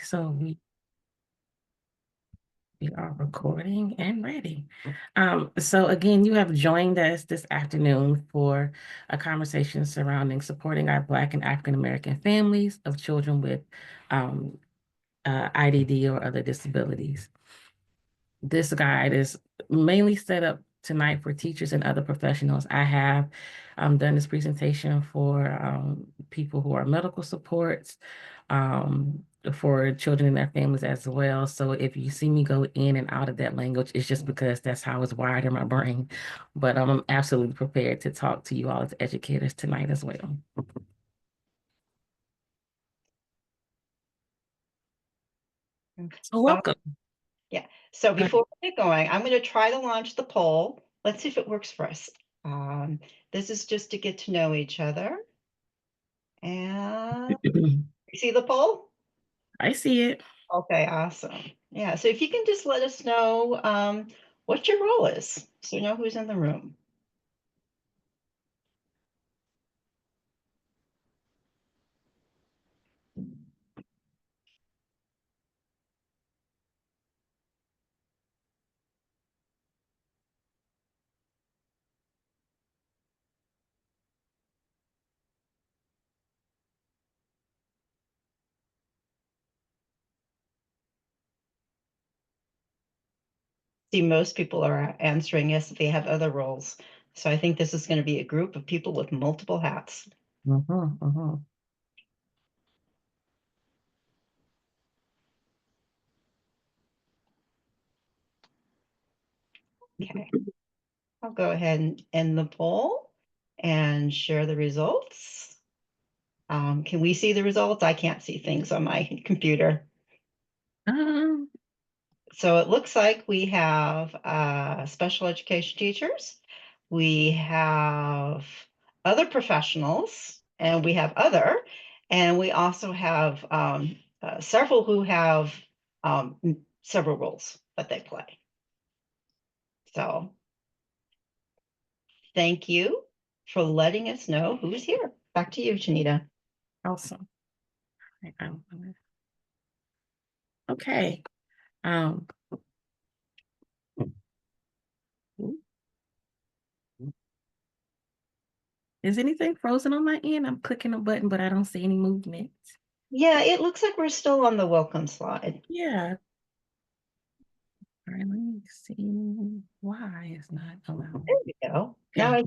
So we are recording and ready. So again, you have joined us this afternoon for a conversation surrounding supporting our Black and African American families of children with IDD or other disabilities. This guide is mainly set up tonight for teachers and other professionals. I have done this presentation for people who are medical supports, for children and their families as well. So if you see me go in and out of that language, it's just because that's how it's wired in my brain. But I'm absolutely prepared to talk to you all as educators tonight as well. So welcome. Yeah. So before we get going, I'm going to try to launch the poll. Let's see if it works for us. This is just to get to know each other. And you see the poll? I see it. Okay, awesome. Yeah. So if you can just let us know what your role is, so you know who's in the room. See, most people are answering yes if they have other roles. So I think this is going to be a group of people with multiple hats. Okay. I'll go ahead and end the poll and share the results. Can we see the results? I can't see things on my computer. So it looks like we have special education teachers, we have other professionals, and we have other, and we also have several who have several roles that they play. So thank you for letting us know who's here. Back to you, Janita. Awesome. Okay. Is anything frozen on my end? I'm clicking a button, but I don't see any movement. Yeah, it looks like we're still on the welcome slide. Yeah. All right, let me see why it's not allowed. There we go. Okay.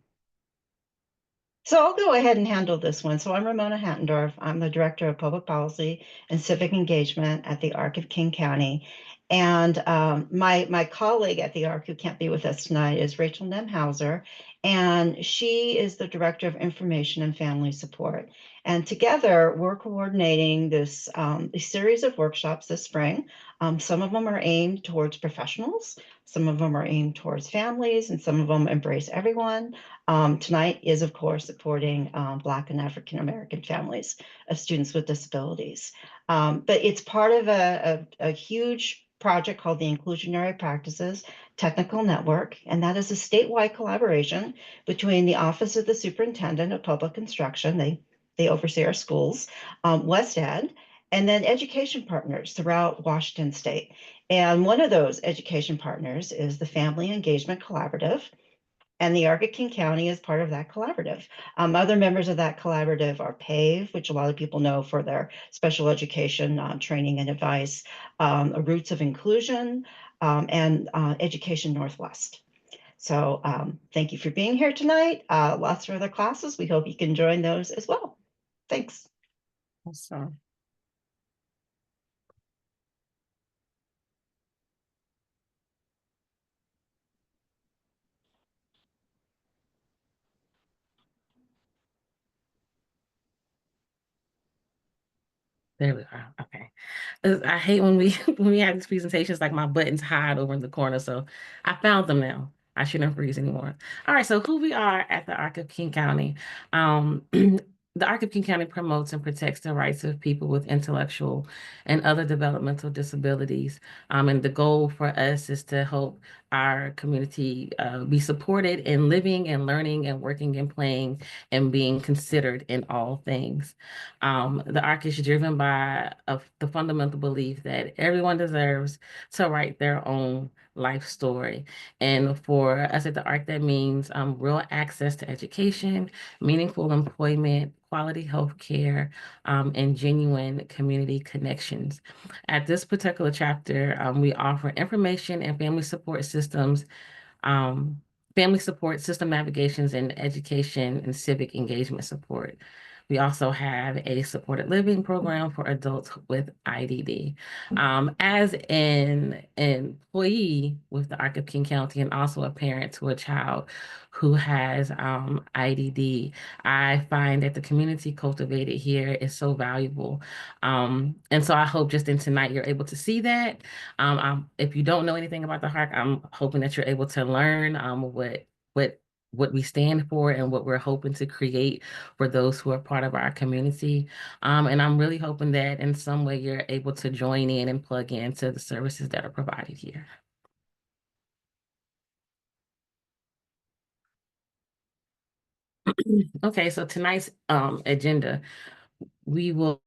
So I'll go ahead and handle this one. So I'm Ramona Hattendorf. I'm the Director of Public Policy and Civic Engagement at the ARC of King County. And my colleague at the ARC who can't be with us tonight is Rachel Nemhauser, and she is the Director of Information and Family Support. And together, we're coordinating this a series of workshops this spring. Some of them are aimed towards professionals, some of them are aimed towards families, and some of them embrace everyone. Tonight is, of course, supporting Black and African American families of students with disabilities. But it's part of a huge project called the Inclusionary Practices Technical Network, and that is a statewide collaboration between the Office of the Superintendent of Public Instruction, they oversee our schools, West Ed, and then education partners throughout Washington State. And one of those education partners is the Family Engagement Collaborative, and the ARC of King County is part of that collaborative. Other members of that collaborative are PAVE, which a lot of people know for their special education training and advice, Roots of Inclusion, and Education Northwest. So thank you for being here tonight. Lots of other classes. We hope you can join those as well. Thanks. Awesome. There we are. Okay. I hate when we when we have these presentations, like my buttons hide over in the corner. So I found them now. I shouldn't freeze anymore. All right. So who we are at the ARC of King County. The Arc of King County promotes and protects the rights of people with intellectual and other developmental disabilities. And the goal for us is to help our community be supported in living and learning and working and playing and being considered in all things. The Arc is driven by the fundamental belief that everyone deserves to write their own life story. And for us at the Arc, that means real access to education, meaningful employment, quality health care, and genuine community connections. At this particular chapter, we offer information and um, family support, system navigations, and education and civic engagement support. We also have a supported living program for adults with IDD. As an employee with the Arc of King County and also a parent to a child who has IDD, I find that the community cultivated here is so valuable. And so I hope just in tonight you're able to see that. If you don't know anything about the Hark, I'm hoping that you're able to learn what what we stand for and what we're hoping to create for those who are part of our community. And I'm really hoping that in some way you're able to join in and plug into the services that are provided here. Okay, so tonight's agenda. We will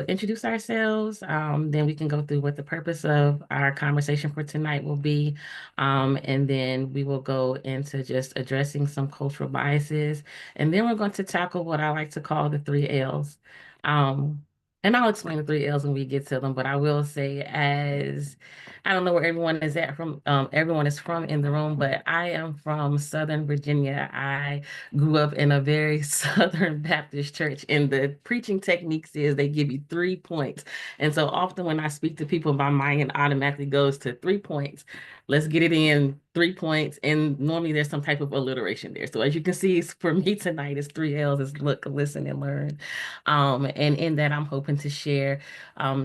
introduce ourselves, then we can go through what the purpose of our conversation for tonight will be, and then we will go into just addressing some cultural biases, and then we're going to tackle what I like to call the three L's. Um, and I'll explain the three L's when we get to them, but I will say as I don't know where everyone is at from, everyone is from in the room, but I am from Southern Virginia. I grew up in a very Southern Baptist church, and the preaching techniques is they give you 3 points. And so often when I speak to people, my mind automatically goes to 3 points. Let's get it in 3 points. And normally there's some type of alliteration there. So as you can see, for me tonight, it's three L's is look, listen, and learn. And in that, I'm hoping to share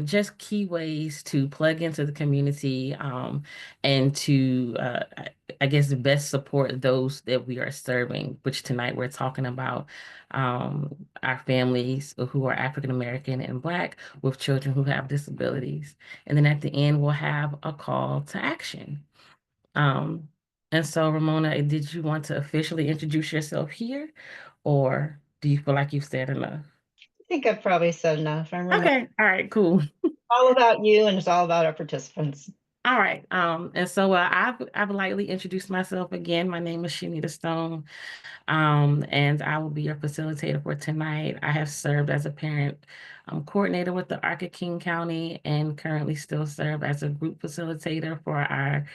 just key ways to plug into the community and to I guess best support those that we are serving, which tonight we're talking about our families who are African American and Black with children who have disabilities. And then at the end, we'll have a call to action. Um, and so, Ramona, did you want to officially introduce yourself here, or do you feel like you've said enough? I think I've probably said enough. I'm Ramona. Okay, all right, cool. All about you, and it's all about our participants. All right. And so I've lightly introduced myself again. My name is Shanita Stone. And I will be your facilitator for tonight. I have served as a parent coordinator with the Arc of King County and currently still serve as a group facilitator for our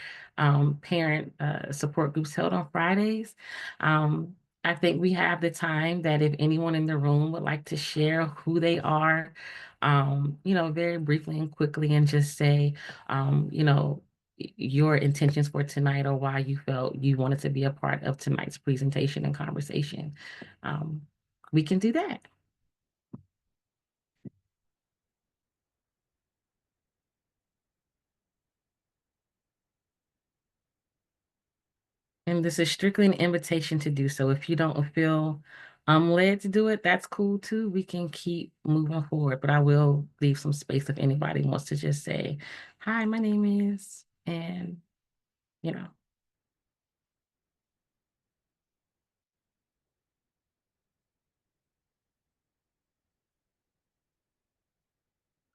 parent support groups held on Fridays. Um, I think we have the time that if anyone in the room would like to share who they are, very briefly and quickly and just say, your intentions for tonight or why you felt you wanted to be a part of tonight's presentation and conversation. Um, we can do that. And this is strictly an invitation to do so. If you don't feel led to do it, that's cool too. We can keep moving forward, but I will leave some space if anybody wants to just say, hi, my name is, and you know,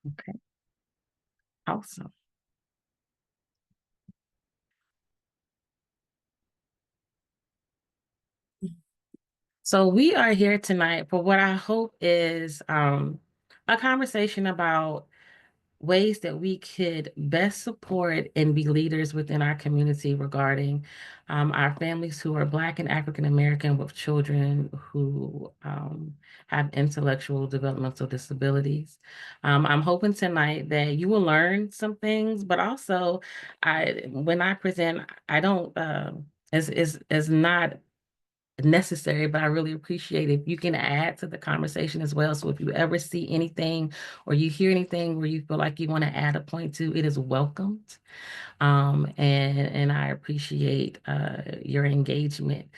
okay, awesome. So we are here tonight for what I hope is a conversation about ways that we could best support and be leaders within our community regarding our families who are Black and African American with children who have intellectual developmental disabilities. I'm hoping tonight that you will learn some things, but also when I present, I don't, is not necessary, but I really appreciate if you can add to the conversation as well. So if you ever see anything or you hear anything where you feel like you want to add a point to, it is welcomed. And I appreciate your engagement.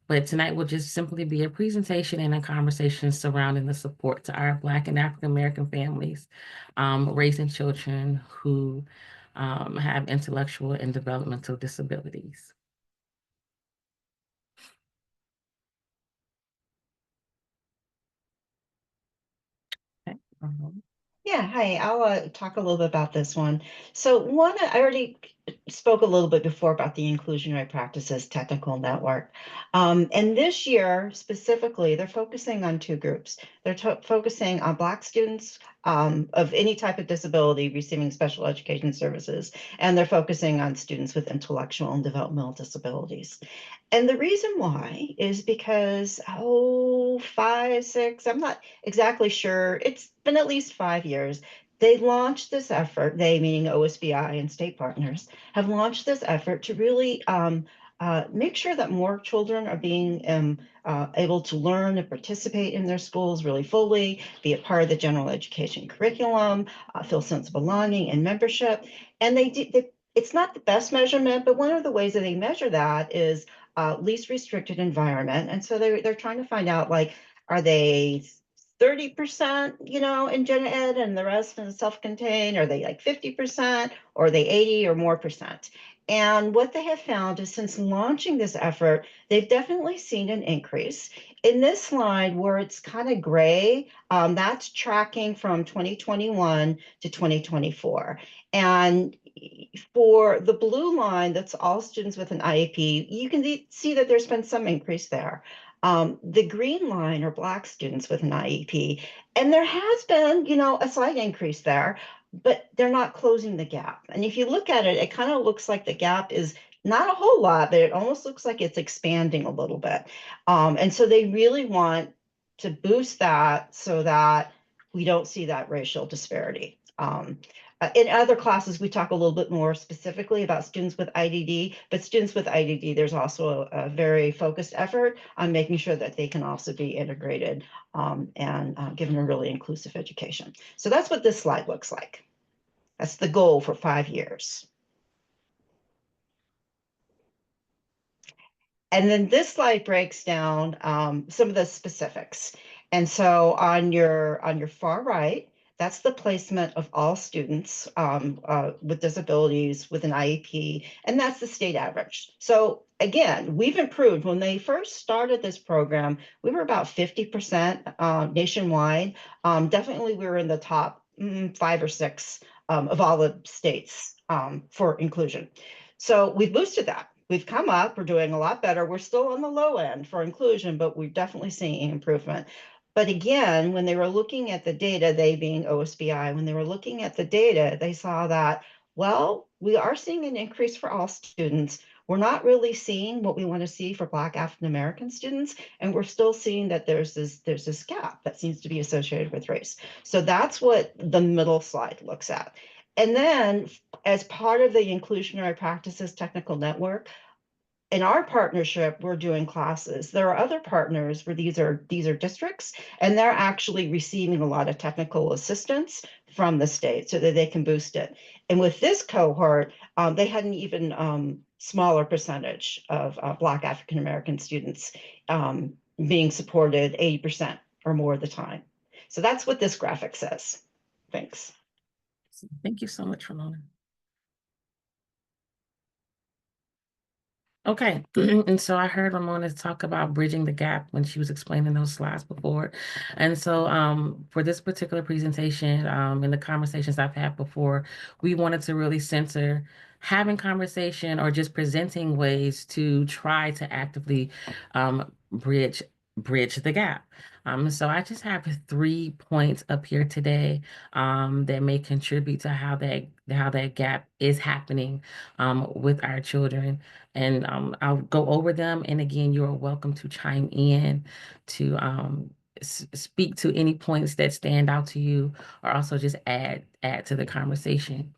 But tonight will just simply be a presentation and a conversation surrounding the support to our Black and African American families raising children who have intellectual and developmental disabilities. Okay. Yeah, hi. I'll talk a little bit about this one. So one, I already spoke a little bit before about the Inclusionary Practices Technical Network. And this year specifically, they're focusing on two groups. They're focusing on Black students of any type of disability receiving special education services, and they're focusing on students with intellectual and developmental disabilities. And the reason why is because, oh, 5, 6, I'm not exactly sure. It's been at least 5 years. They launched this effort, they meaning OSBI and state partners, have launched this effort to really make sure that more children are being able to learn and participate in their schools really fully, be a part of the general education curriculum, feel sense of belonging and membership. And it's not the best measurement, but one of the ways that they measure that is least restricted environment. And so they're trying to find out, like, are they 30%, in gen ed and the rest in self-contained? Are they like 50%, or are they 80 or more percent? And what they have found is since launching this effort, they've definitely seen an increase. In this slide where it's kind of gray, that's tracking from 2021 to 2024. And for the blue line, that's all students with an IEP, you can see that there's been some increase there. The green line are Black students with an IEP, and there has been, a slight increase there, but they're not closing the gap. And if you look at it, it kind of looks like the gap is not a whole lot, but it almost looks like it's expanding a little bit. And so they really want to boost that so that we don't see that racial disparity. In other classes, we talk a little bit more specifically about students with IDD, but students with IDD, there's also a very focused effort on making sure that they can also be integrated and given a really inclusive education. So that's what this slide looks like. That's the goal for 5 years. And then this slide breaks down some of the specifics. And so on your far right, that's the placement of all students with disabilities with an IEP, and that's the state average. So again, we've improved. When they first started this program, we were about 50% nationwide. Definitely we were in the top 5 or 6 of all the states for inclusion. So we've boosted that. We've come up, we're doing a lot better. We're still on the low end for inclusion, but we're definitely seeing improvement. But again, when they were looking at the data, they being OSBI, when they were looking at the data, they saw that, well, we are seeing an increase for all students. We're not really seeing what we want to see for Black African American students, and we're still seeing that there's this gap that seems to be associated with race. So that's what the middle slide looks at. And then as part of the Inclusionary Practices Technical Network, in our partnership, we're doing classes. There are other partners where these are districts, and they're actually receiving a lot of technical assistance from the state so that they can boost it. And with this cohort, they had an even smaller percentage of Black African American students being supported 80% or more of the time. So that's what this graphic says. Thanks. Thank you so much, Ramona. Okay, and so I heard Ramona talk about bridging the gap when she was explaining those slides before. And so for this particular presentation, in the conversations I've had before, we wanted to really center having conversation or just presenting ways to try to actively bridge the gap. So I just have 3 points up here today that may contribute to how that gap is happening with our children. And I'll go over them. And again, you're welcome to chime in to speak to any points that stand out to you, or also just add to the conversation.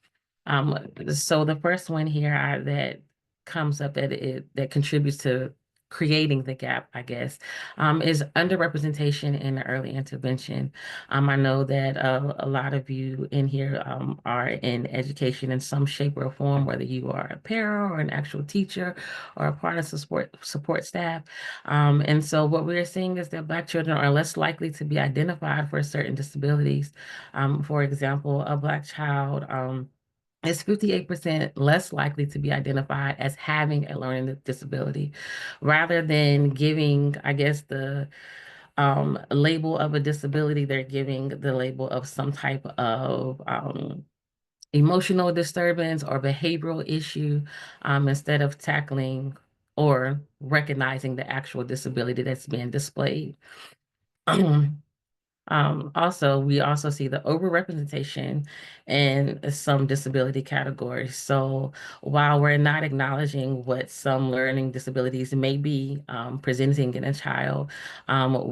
So the first one here that comes up that contributes to creating the gap, I guess, is underrepresentation in the early intervention. I know that a lot of you in here are in education in some shape or form, whether you are a para or an actual teacher or a part of support staff. And so what we're seeing is that Black children are less likely to be identified for certain disabilities. For example, a Black child is 58% less likely to be identified as having a learning disability rather than giving, I guess, the label of a disability, they're giving the label of some type of emotional disturbance or behavioral issue instead of tackling or recognizing the actual disability that's being displayed. Also, we also see the overrepresentation in some disability categories. So while we're not acknowledging what some learning disabilities may be presenting in a child,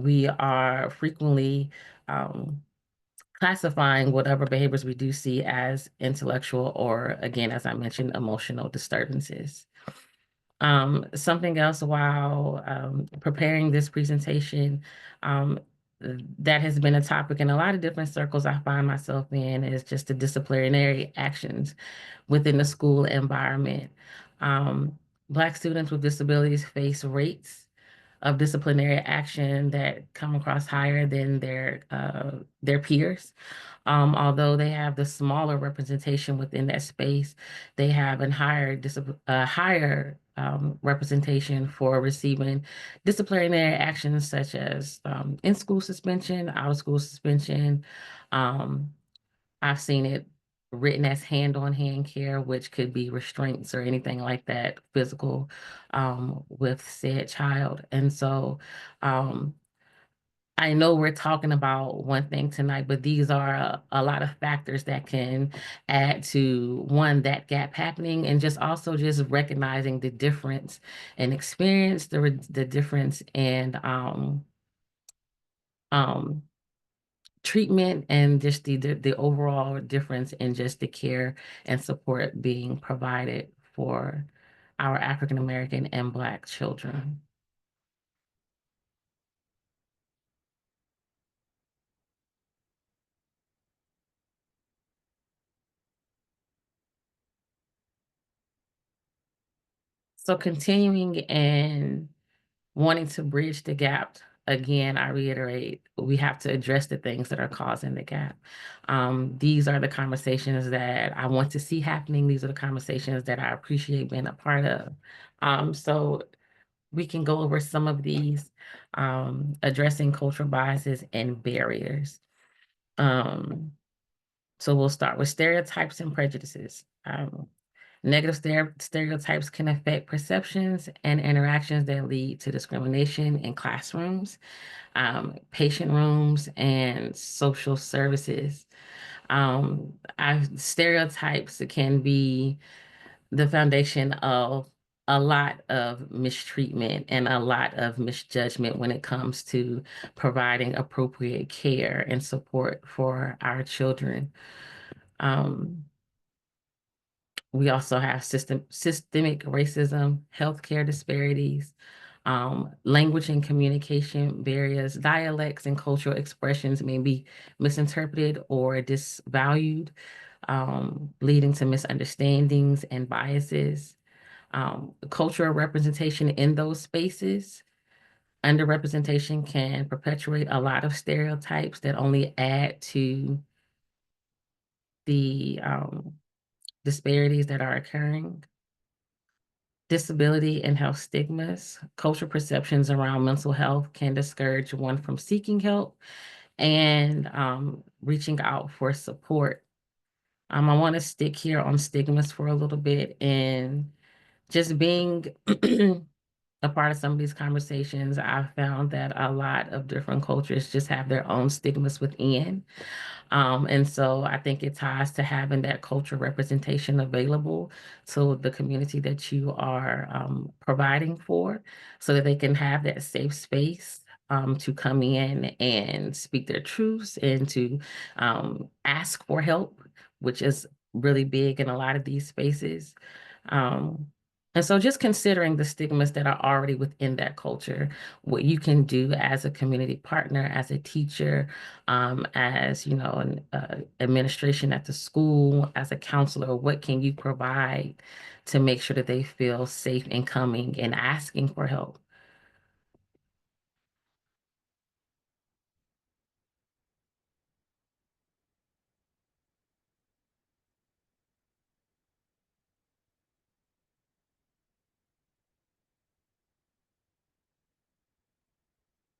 we are frequently classifying whatever behaviors we do see as intellectual or, again, as I mentioned, emotional disturbances. Something else while preparing this presentation that has been a topic in a lot of different circles I find myself in is just the disciplinary actions within the school environment. Black students with disabilities face rates of disciplinary action that come across higher than their peers. Although they have the smaller representation within that space, they have a higher representation for receiving disciplinary actions such as in-school suspension, out-of-school suspension. Um, I've seen it written as hand-on-hand care, which could be restraints or anything like that, physical, with said child. And so I know we're talking about one thing tonight, but these are a lot of factors that can add to one, that gap happening, and just also just recognizing the difference in experience, the difference in um, treatment, and just the overall difference in just the care and support being provided for our African American and Black children. So continuing and wanting to bridge the gap, again, I reiterate, we have to address the things that are causing the gap. These are the conversations that I want to see happening. These are the conversations that I appreciate being a part of. So we can go over some of these, addressing cultural biases and barriers. Um, so we'll start with stereotypes and prejudices. Negative stereotypes can affect perceptions and interactions that lead to discrimination in classrooms, patient rooms, and social services. Stereotypes can be the foundation of a lot of mistreatment and a lot of misjudgment when it comes to providing appropriate care and support for our children. Um, we also have systemic racism, healthcare disparities, language and communication barriers, dialects and cultural expressions may be misinterpreted or disvalued, leading to misunderstandings and biases. Cultural representation in those spaces, underrepresentation can perpetuate a lot of stereotypes that only add to the disparities that are occurring. Disability and health stigmas, cultural perceptions around mental health can discourage one from seeking help and reaching out for support. I want to stick here on stigmas for a little bit and just being a part of some of these conversations. I've found that a lot of different cultures just have their own stigmas within. And so I think it ties to having that cultural representation available to the community that you are providing for so that they can have that safe space to come in and speak their truths and to ask for help, which is really big in a lot of these spaces. Um, And so just considering the stigmas that are already within that culture, what you can do as a community partner, as a teacher, as, you know, an administration at the school, as a counselor, what can you provide to make sure that they feel safe in coming and asking for help?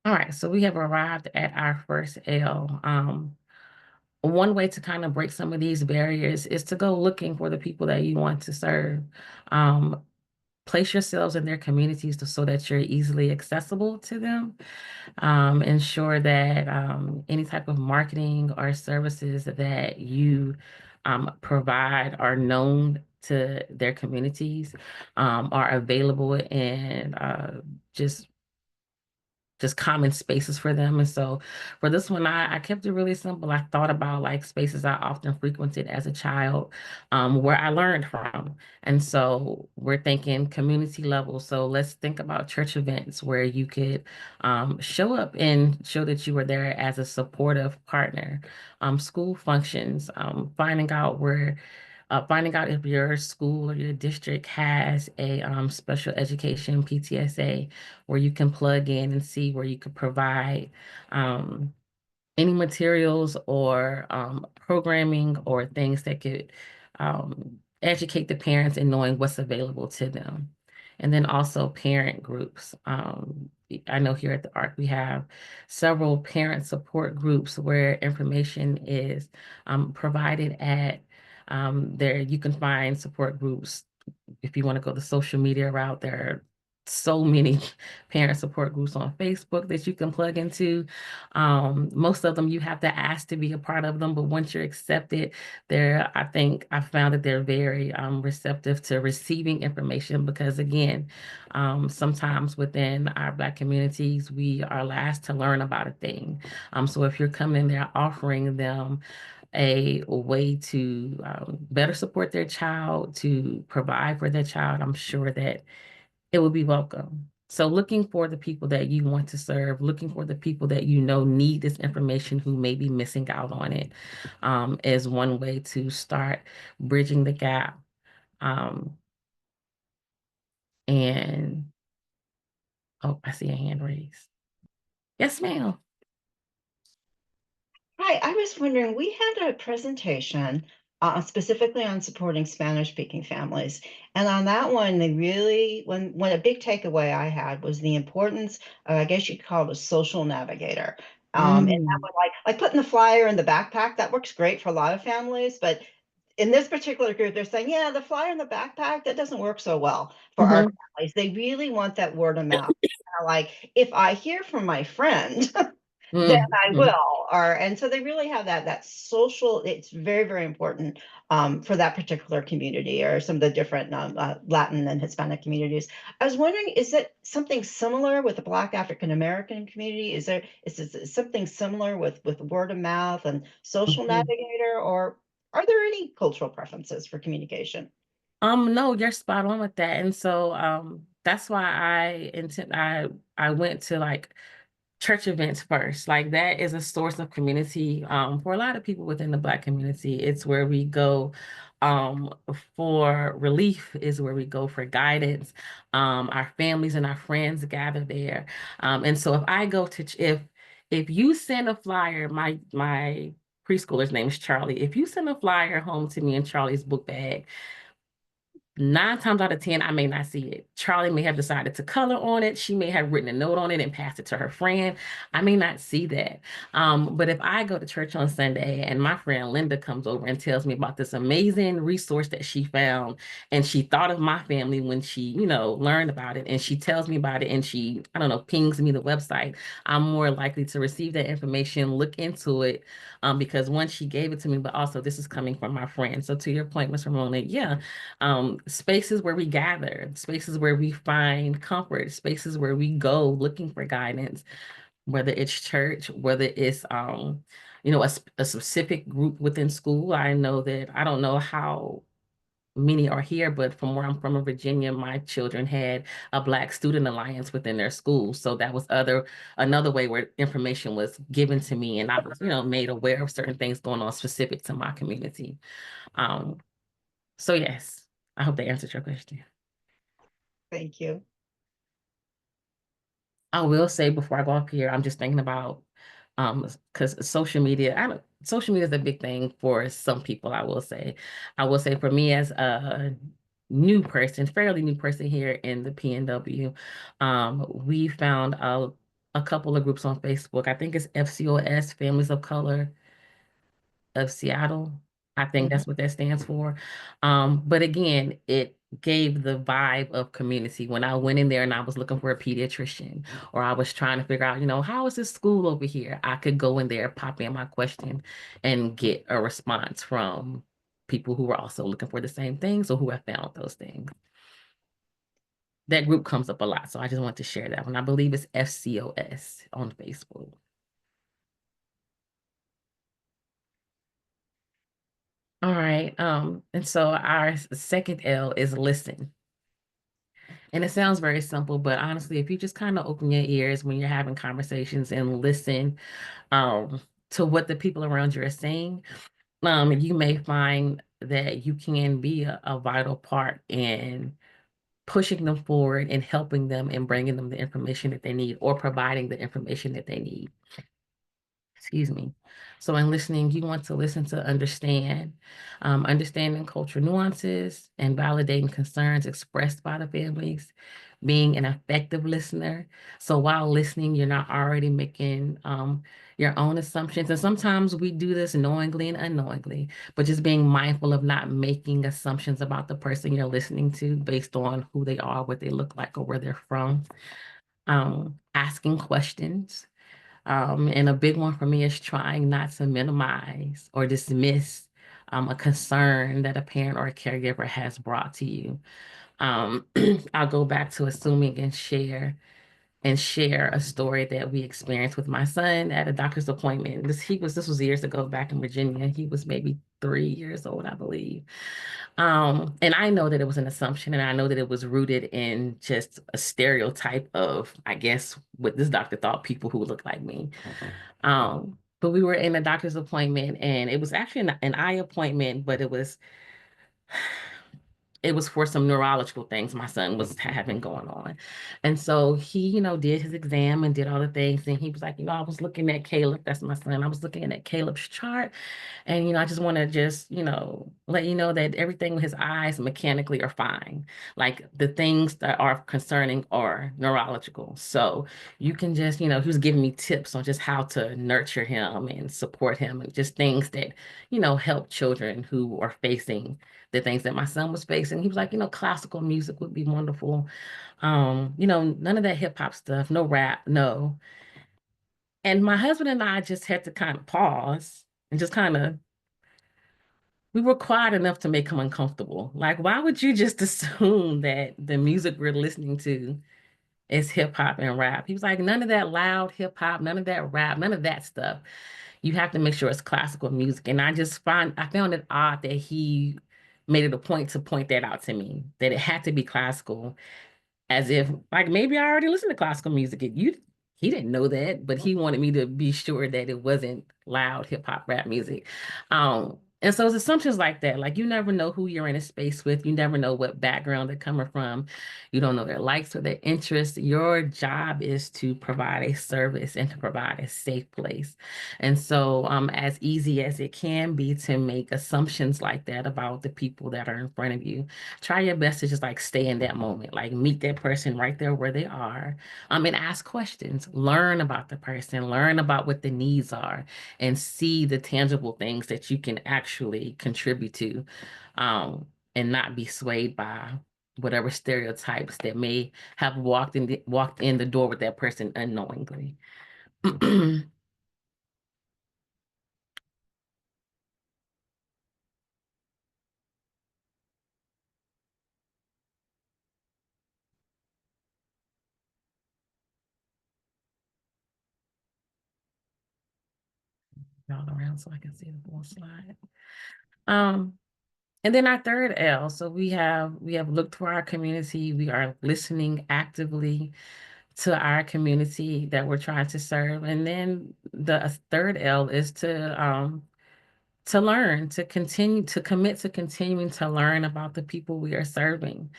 All right, so we have arrived at our first L. One way to kind of break some of these barriers is to go looking for the people that you want to serve. Um, Place yourselves in their communities so that you're easily accessible to them. Ensure that any type of marketing or services that you provide are known to their communities, are available and just just common spaces for them. And so for this one, I kept it really simple. I thought about like spaces I often frequented as a child, where I learned from. And so we're thinking community level. So let's think about church events where you could show up and show that you were there as a supportive partner. School functions, finding out if your school or your district has a special education PTSA where you can plug in and see where you could provide um, any materials or programming or things that could educate the parents in knowing what's available to them. And then also parent groups. I know here at the ARC we have several parent support groups where information is provided at there. You can find support groups if you want to go the social media route. There are so many parent support groups on Facebook that you can plug into. Most of them you have to ask to be a part of them, but once you're accepted, I think I found that they're very receptive to receiving information because again, sometimes within our Black communities, we are last to learn about a thing. So if you're coming there offering them a way to better support their child, to provide for their child, I'm sure that it will be welcome. So looking for the people that you want to serve, looking for the people that you know need this information who may be missing out on it, is one way to start bridging the gap. Um, and oh, I see a hand raised. Yes, ma'am. Hi, I was wondering, we had a presentation specifically on supporting Spanish-speaking families. And on that one, they really, when a big takeaway I had was the importance of, I guess you'd call it a social navigator. And that Mm, would like putting the flyer in the backpack, that works great for a lot of families, but in this particular group, they're saying, yeah, the flyer in the backpack, that doesn't work so well for our mhm, families. They really want that word of mouth. Like, if I hear from my friend, then I mhm. will. Or and so they really have that social. It's very very important for that particular community or some of the different Latin and Hispanic communities. I was wondering, is it something similar with the Black African American community? Is something similar with word of mouth and social Mhm. navigator, or are there any cultural preferences for communication? No, you're spot on with that. And so that's why I went to like church events first. Like that is a source of community for a lot of people within the Black community. It's where we go um, for relief, is where we go for guidance. Our families and our friends gather there. And so if I go to, if you send a flyer, my preschooler's name is Charlie. If you send a flyer home to me in Charlie's book bag, 9 times out of 10, I may not see it. Charlie may have decided to color on it. She may have written a note on it and passed it to her friend. I may not see that. But if I go to church on Sunday and my friend Linda comes over and tells me about this amazing resource that she found, and she thought of my family when she, learned about it, and she tells me about it, and she, I don't know, pings me the website, I'm more likely to receive that information, look into it, because one, she gave it to me, but also this is coming from my friend. So to your point, Ms. Ramona, yeah, spaces where we gather, spaces where we find comfort, spaces where we go looking for guidance, whether it's church, whether it's a specific group within school. I know that I don't know how many are here, but from where I'm from in Virginia, my children had a Black Student Alliance within their school. So that was another way where information was given to me, and I was, made aware of certain things going on specific to my community. Um, so yes, I hope that answered your question. Thank you. I will say before I go up here, I'm just thinking about because social media is a big thing for some people, I will say. I will say for me as a new person, fairly new person here in the PNW, we found a couple of groups on Facebook. I think it's FCOS, Families of Color of Seattle. I think Mhm. that's what that stands for. But again, it gave the vibe of community. When I went in there and I was looking for a pediatrician, or I was trying to figure out, how is this school over here? I could go in there, pop in my question, and get a response from people who were also looking for the same things or who have found those things. That group comes up a lot, so I just want to share that one. I believe it's FCOS on Facebook. All right. And so our second L is listen. And it sounds very simple, but honestly, if you just kind of open your ears when you're having conversations and listen um, to what the people around you are saying, you may find that you can be a vital part in pushing them forward and helping them and bringing them the information that they need or providing the information that they need. Excuse me. So in listening, you want to listen to understand, understanding cultural nuances and validating concerns expressed by the families, being an effective listener. So while listening, you're not already making your own assumptions. And sometimes we do this knowingly and unknowingly, but just being mindful of not making assumptions about the person you're listening to based on who they are, what they look like, or where they're from. Asking questions, and a big one for me is trying not to minimize or dismiss a concern that a parent or a caregiver has brought to you. Um, I'll go back to assuming and share a story that we experienced with my son at a doctor's appointment. This was years ago back in Virginia. He was maybe 3 years old, I believe. And I know that it was an assumption, and I know that it was rooted in just a stereotype of, I guess, what this doctor thought people who look like me. But we were in a doctor's appointment, and it was actually an eye appointment, but it was for some neurological things my son was having going on. And so he, did his exam and did all the things. And he was like, I was looking at Caleb, that's my son. I was looking at Caleb's chart. And, I just want to just, let you know that everything with his eyes mechanically are fine. Like the things that are concerning are neurological. So you can just, he was giving me tips on just how to nurture him and support him and just things that, help children who are facing the things that my son was facing. He was like, classical music would be wonderful. None of that hip hop stuff, no rap, no. And my husband and I just had to kind of pause and just we were quiet enough to make him uncomfortable. Like, why would you just assume that the music we're listening to is hip hop and rap? He was like, none of that loud hip hop, none of that rap, none of that stuff. You have to make sure it's classical music. And I found it odd that he made it a point to point that out to me, that it had to be classical, as if like maybe I already listened to classical music. He didn't know that, but he wanted me to be sure that it wasn't loud hip hop rap music. And so it's assumptions like that. Like you never know who you're in a space with. You never know what background they're coming from. You don't know their likes or their interests. Your job is to provide a service and to provide a safe place. And so as easy as it can be to make assumptions like that about the people that are in front of you, try your best to just like stay in that moment, like meet that person right there where they are, and ask questions, learn about the person, learn about what the needs are, and see the tangible things that you can actually contribute to, and not be swayed by whatever stereotypes that may have walked in the door with that person unknowingly. All around so I can see the full slide. Um, And then our third L, so we have looked for our community. We are listening actively to our community that we're trying to serve. And then the third L is to learn, to continue, to commit to continuing to learn about the people we are serving.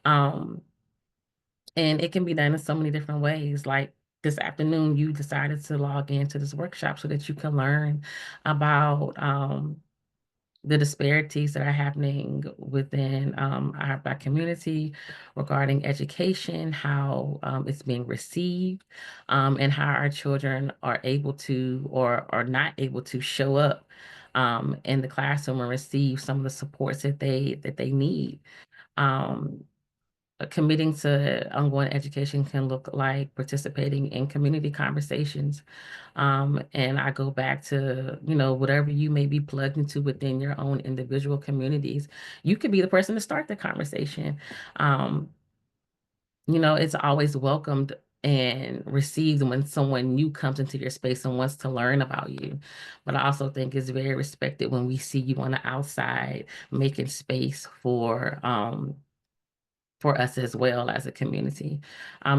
Um, and it can be done in so many different ways. Like this afternoon, you decided to log into this workshop so that you can learn about the disparities that are happening within our Black community regarding education, how it's being received, and how our children are able to or are not able to show up in the classroom and receive some of the supports that they need. Um, Committing to ongoing education can look like participating in community conversations. And I go back to, whatever you may be plugged into within your own individual communities. You could be the person to start the conversation. Um, it's always welcomed and received when someone new comes into your space and wants to learn about you. But I also think it's very respected when we see you on the outside making space for us as well as a community.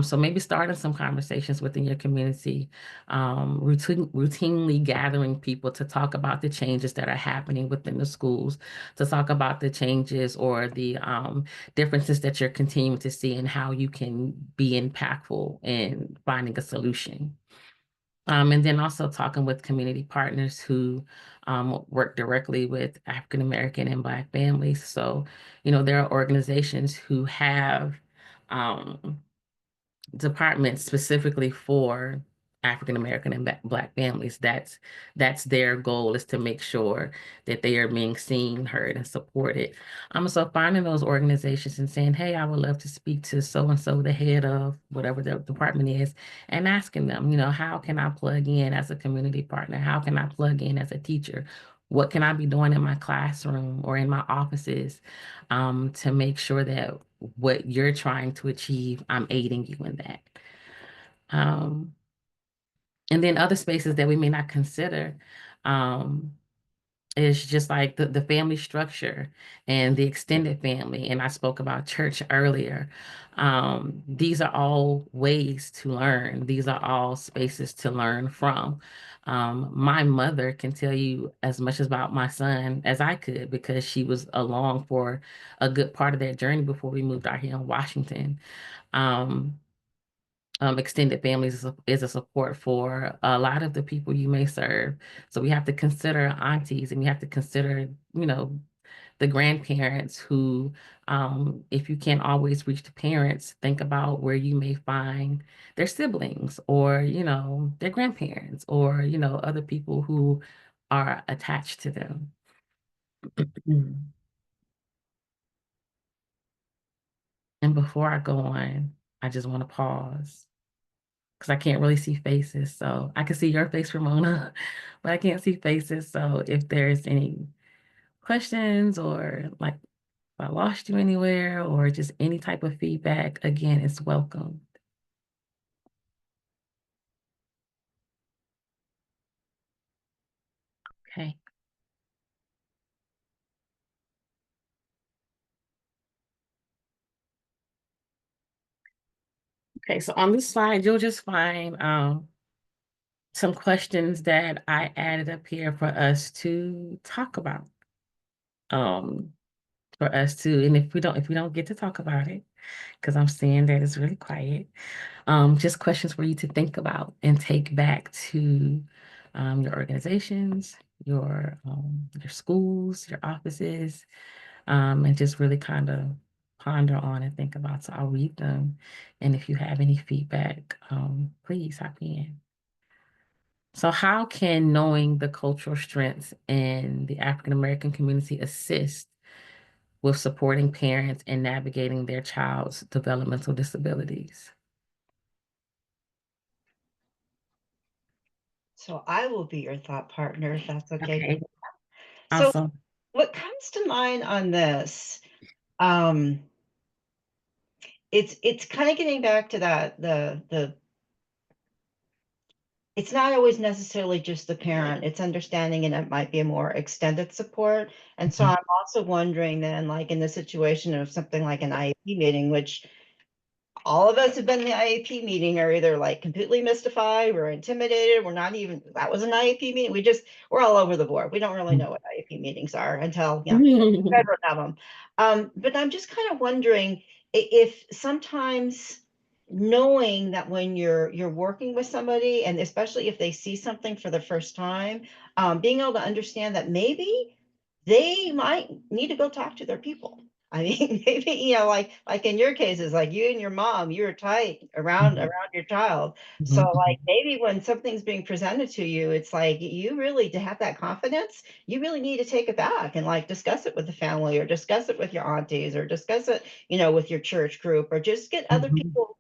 So maybe starting some conversations within your community, routinely gathering people to talk about the changes that are happening within the schools, to talk about the changes or the differences that you're continuing to see and how you can be impactful in finding a solution. And then also talking with community partners who work directly with African American and Black families. So, there are organizations who have um, departments specifically for African American and Black families. That's their goal, is to make sure that they are being seen, heard, and supported. So finding those organizations and saying, "Hey, I would love to speak to so and so, the head of whatever the department is," and asking them, how can I plug in as a community partner? How can I plug in as a teacher? What can I be doing in my classroom or in my offices to make sure that what you're trying to achieve, I'm aiding you in that. Um, and then other spaces that we may not consider um, is just like the family structure and the extended family. And I spoke about church earlier. These are all ways to learn. These are all spaces to learn from. My mother can tell you as much about my son as I could because she was along for a good part of that journey before we moved out here in Washington. Um, Extended families is a support for a lot of the people you may serve. So we have to consider aunties and we have to consider, the grandparents who, if you can't always reach the parents, think about where you may find their siblings or, their grandparents or, other people who are attached to them. Mm. And before I go on, I just want to pause because I can't really see faces. So I can see your face, Ramona, but I can't see faces. So if there's any questions or like if I lost you anywhere or just any type of feedback, again, it's welcome. Okay. Okay. So on this slide, you'll just find some questions that I added up here for us to talk about. Um, for us to, and if we don't get to talk about it, because I'm seeing that it's really quiet. Just questions for you to think about and take back to your organizations, your schools, your offices, and just really kind of ponder on and think about. So I'll read them, and if you have any feedback, please hop in. So, how can knowing the cultural strengths in the African American community assist with supporting parents and navigating their child's developmental disabilities? So I will be your thought partner if that's okay. Okay, So awesome. what comes to mind on this, um, it's kind of getting back to that the it's not always necessarily just the parent. It's understanding and it might be a more extended support. And so Mhm. I'm also wondering then, like in the situation of something like an IEP meeting, which all of us have been in the IEP meeting are either like completely mystified, we're intimidated, we're not even, that was an IEP meeting. We're all over the board. We don't really know what IEP meetings are until, I don't have them. But I'm just kind of wondering if sometimes knowing that when you're working with somebody, and especially if they see something for the first time, being able to understand that maybe they might need to go talk to their people. I mean, maybe, like in your cases, like you and your mom, you were tight around your child. So like maybe when something's being presented to you, it's like you really to have that confidence, you really need to take it back and like discuss it with the family or discuss it with your aunties or discuss it, with your church group or just get other Mhm. people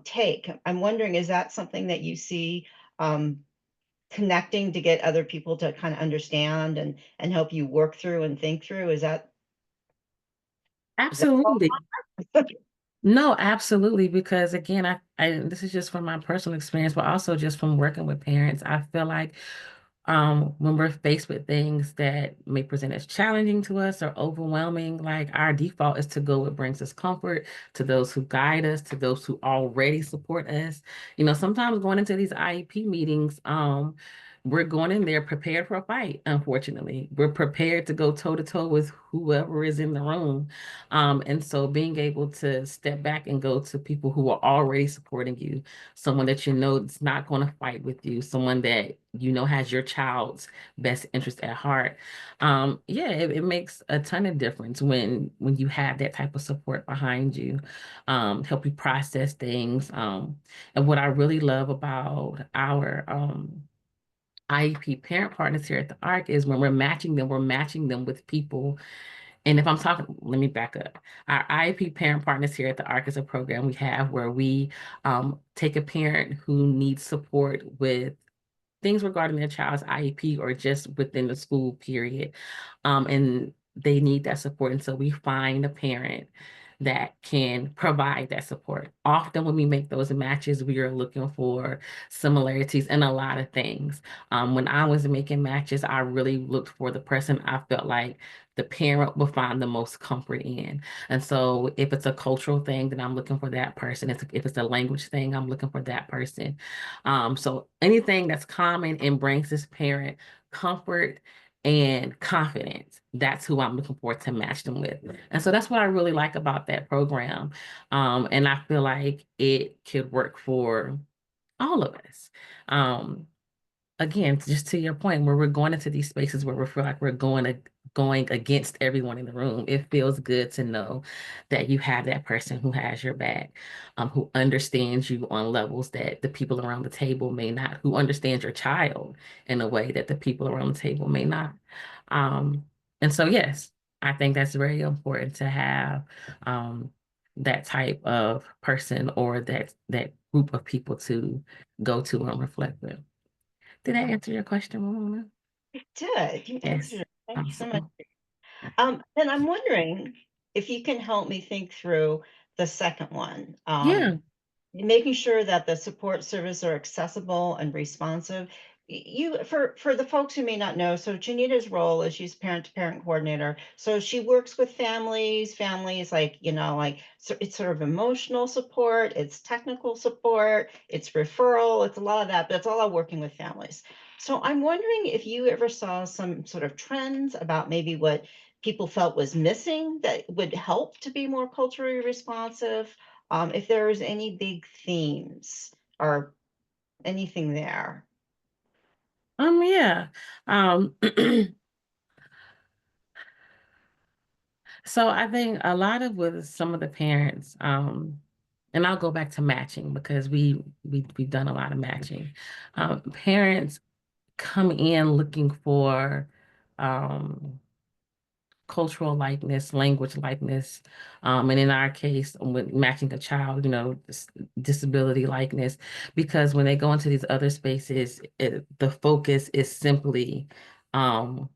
take. I'm wondering, is that something that you see um connecting to get other people to kind of understand and help you work through and think through? Is that Absolutely. No, absolutely. Because again, I this is just from my personal experience, but also just from working with parents. I feel like when we're faced with things that may present as challenging to us or overwhelming, like our default is to go what brings us comfort, to those who guide us, to those who already support us. Sometimes going into these IEP meetings, we're going in there prepared for a fight, unfortunately. We're prepared to go toe to toe with whoever is in the room. And so being able to step back and go to people who are already supporting you, someone that you know is not going to fight with you, someone that you know has your child's best interest at heart. Yeah, it makes a ton of difference when you have that type of support behind you, help you process things. And what I really love about our IEP parent partners here at the ARC is when we're matching them with people. And if I'm talking, let me back up. Our IEP parent partners here at the ARC is a program we have where we take a parent who needs support with things regarding their child's IEP or just within the school period. And they need that support. And so we find a parent that can provide that support. Often when we make those matches, we are looking for similarities in a lot of things. When I was making matches, I really looked for the person I felt like the parent will find the most comfort in. And so if it's a cultural thing, then I'm looking for that person. If it's a language thing, I'm looking for that person. So anything that's common and brings this parent comfort and confidence, that's who I'm looking for to match them with. And so that's what I really like about that program. And I feel like it could work for all of us. Um, Again, just to your point, where we're going into these spaces where we feel like we're going against everyone in the room, it feels good to know that you have that person who has your back, who understands you on levels that the people around the table may not, who understands your child in a way that the people around the table may not. Um, and so, yes, I think that's very important to have that type of person or that group of people to go to and reflect with. Did I answer your question, Ramona? You did. You answered Yes. it. Thank you so much. Awesome. Then I'm wondering if you can help me think through the second one. Yeah. Making sure that the support service are accessible and responsive. For the folks who may not know, so Janita's role is she's parent to parent coordinator. So she works with families like, like so it's sort of emotional support, it's technical support, it's referral, it's a lot of that, but it's all working with families. So I'm wondering if you ever saw some sort of trends about maybe what people felt was missing that would help to be more culturally responsive, if there was any big themes or anything there. Yeah. Um, so I think a lot of with some of the parents, and I'll go back to matching because we've done a lot of matching. Parents come in looking for um cultural likeness, language likeness, and in our case, with matching a child, disability likeness, because when they go into these other spaces, the focus is simply um,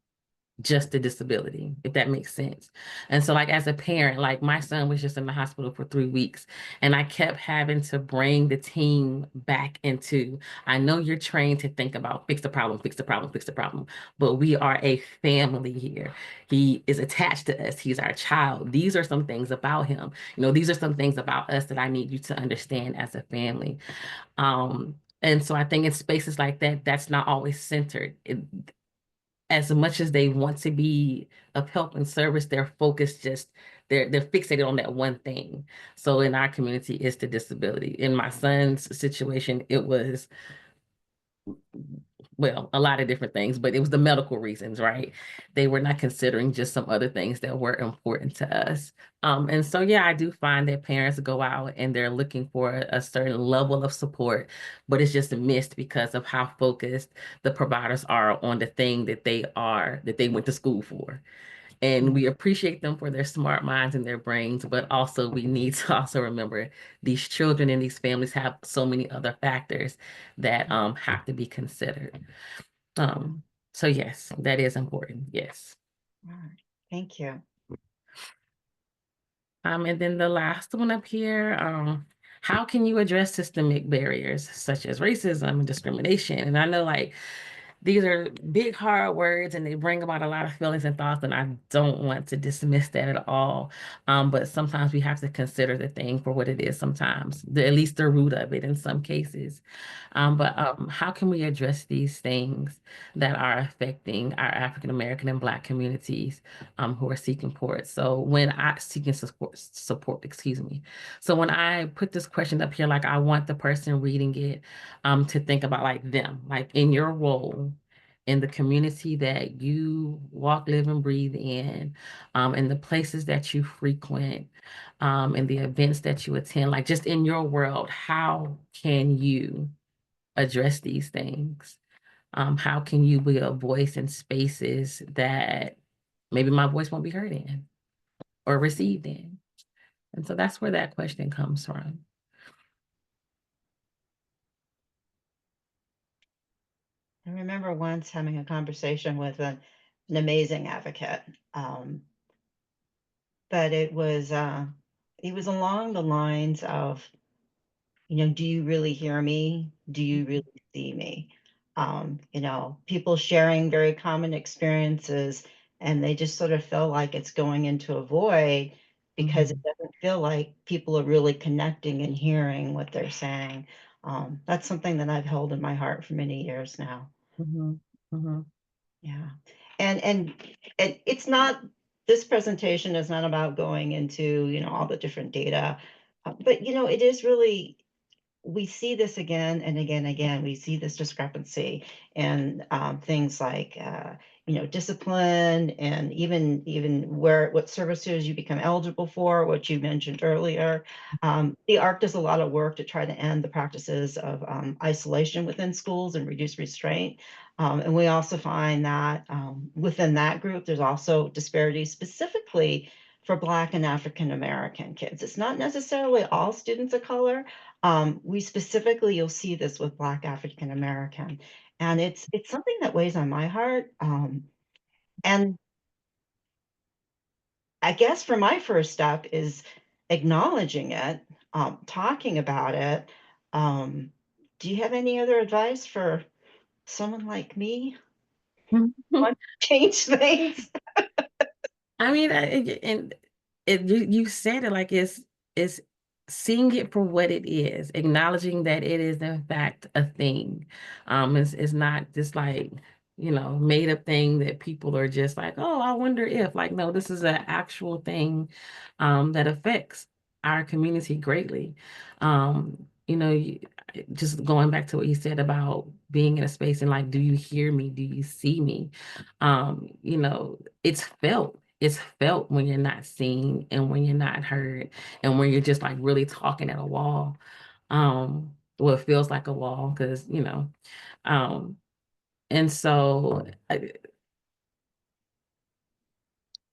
just the disability, if that makes sense. And so, like, as a parent, like my son was just in the hospital for 3 weeks, and I kept having to bring the team back into, I know you're trained to think about fix the problem, fix the problem, fix the problem, but we are a family here. He is attached to us. He's our child. These are some things about him. These are some things about us that I need you to understand as a family. And so I think in spaces like that, that's not always centered. As much as they want to be of help and service, they're focused just they're fixated on that one thing. So in our community, it's the disability. In my son's situation, it was, well, a lot of different things, but it was the medical reasons, right? They were not considering just some other things that were important to us. And so, yeah, I do find that parents go out and they're looking for a certain level of support, but it's just missed because of how focused the providers are on the thing that they went to school for. And we appreciate them for their smart minds and their brains, but also we need to also remember these children and these families have so many other factors that have to be considered. Um, so yes, that is important. Yes. All right. Thank you. And then the last one up here, how can you address systemic barriers such as racism and discrimination? And I know like these are big, hard words and they bring about a lot of feelings and thoughts, and I don't want to dismiss that at all. But sometimes we have to consider the thing for what it is sometimes, at least the root of it in some cases. But how can we address these things that are affecting our African American and Black communities who are seeking support? So when I seeking support, excuse me. So when I put this question up here, like I want the person reading it to think about like them, like in your role in the community that you walk, live, and breathe in the places that you frequent, in the events that you attend, like just in your world, how can you address these things? How can you be a voice in spaces that maybe my voice won't be heard in or received in? And so that's where that question comes from. I remember once having a conversation with an amazing advocate, but it was along the lines of, do you really hear me? Do you really see me? People sharing very common experiences, and they just sort of feel like it's going into a void because it Mhm, doesn't feel like people are really connecting and hearing what they're saying. That's something that I've held in my heart for many years now. mhm, mhm, Yeah. And it's not, this presentation is not about going into, all the different data, but it is really, we see this again and again and again. We see this discrepancy in things like discipline, and even where what services you become eligible for, what you mentioned earlier. The ARC does a lot of work to try to end the practices of isolation within schools and reduce restraint. And we also find that within that group, there's also disparities specifically for Black and African American kids. It's not necessarily all students of color. We specifically, you'll see this with Black African American, and it's something that weighs on my heart. And I guess for my first step is acknowledging it, talking about it. Um, do you have any other advice for someone like me mhm. who wants to change things? I mean, and you said it like it's seeing it for what it is, acknowledging that it is in fact a thing. It's not just like, made up thing that people are just like, oh, I wonder if, like, no, this is an actual thing that affects our community greatly. Just going back to what you said about being in a space and like, do you hear me? Do you see me? It's felt when you're not seen and when you're not heard and when you're just like really talking at a wall. Well, it feels like a wall because, um, and so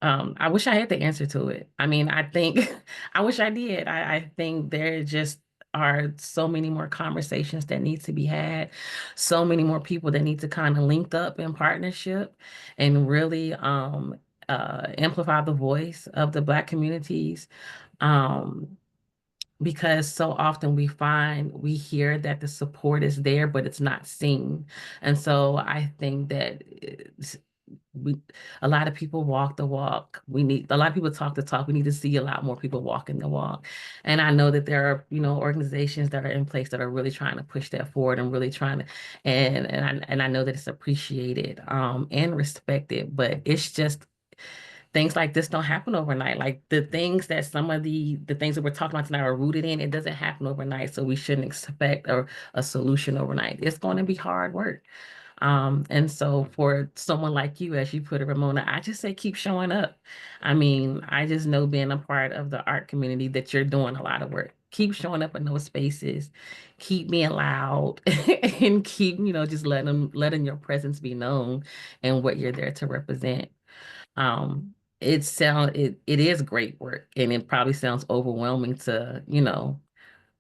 I wish I had the answer to it. I mean, I think I wish I did. I think there's just are so many more conversations that need to be had, so many more people that need to kind of link up in partnership and really amplify the voice of the Black communities. Um, because so often we hear that the support is there, but it's not seen. And so I think that we a lot of people walk the walk. We need a lot of people talk the talk. We need to see a lot more people walking the walk. And I know that there are, organizations that are in place that are really trying to push that forward and really trying to, and I know that it's appreciated and respected, but it's just things like this don't happen overnight. Like the things that some of the things that we're talking about tonight are rooted in, it doesn't happen overnight. So we shouldn't expect a solution overnight. It's going to be hard work. And so for someone like you, as you put it, Ramona, I just say keep showing up. I mean, I just know being a part of the art community that you're doing a lot of work. Keep showing up in those spaces, keep being loud, and keep, just letting your presence be known and what you're there to represent. It is great work, and it probably sounds overwhelming to,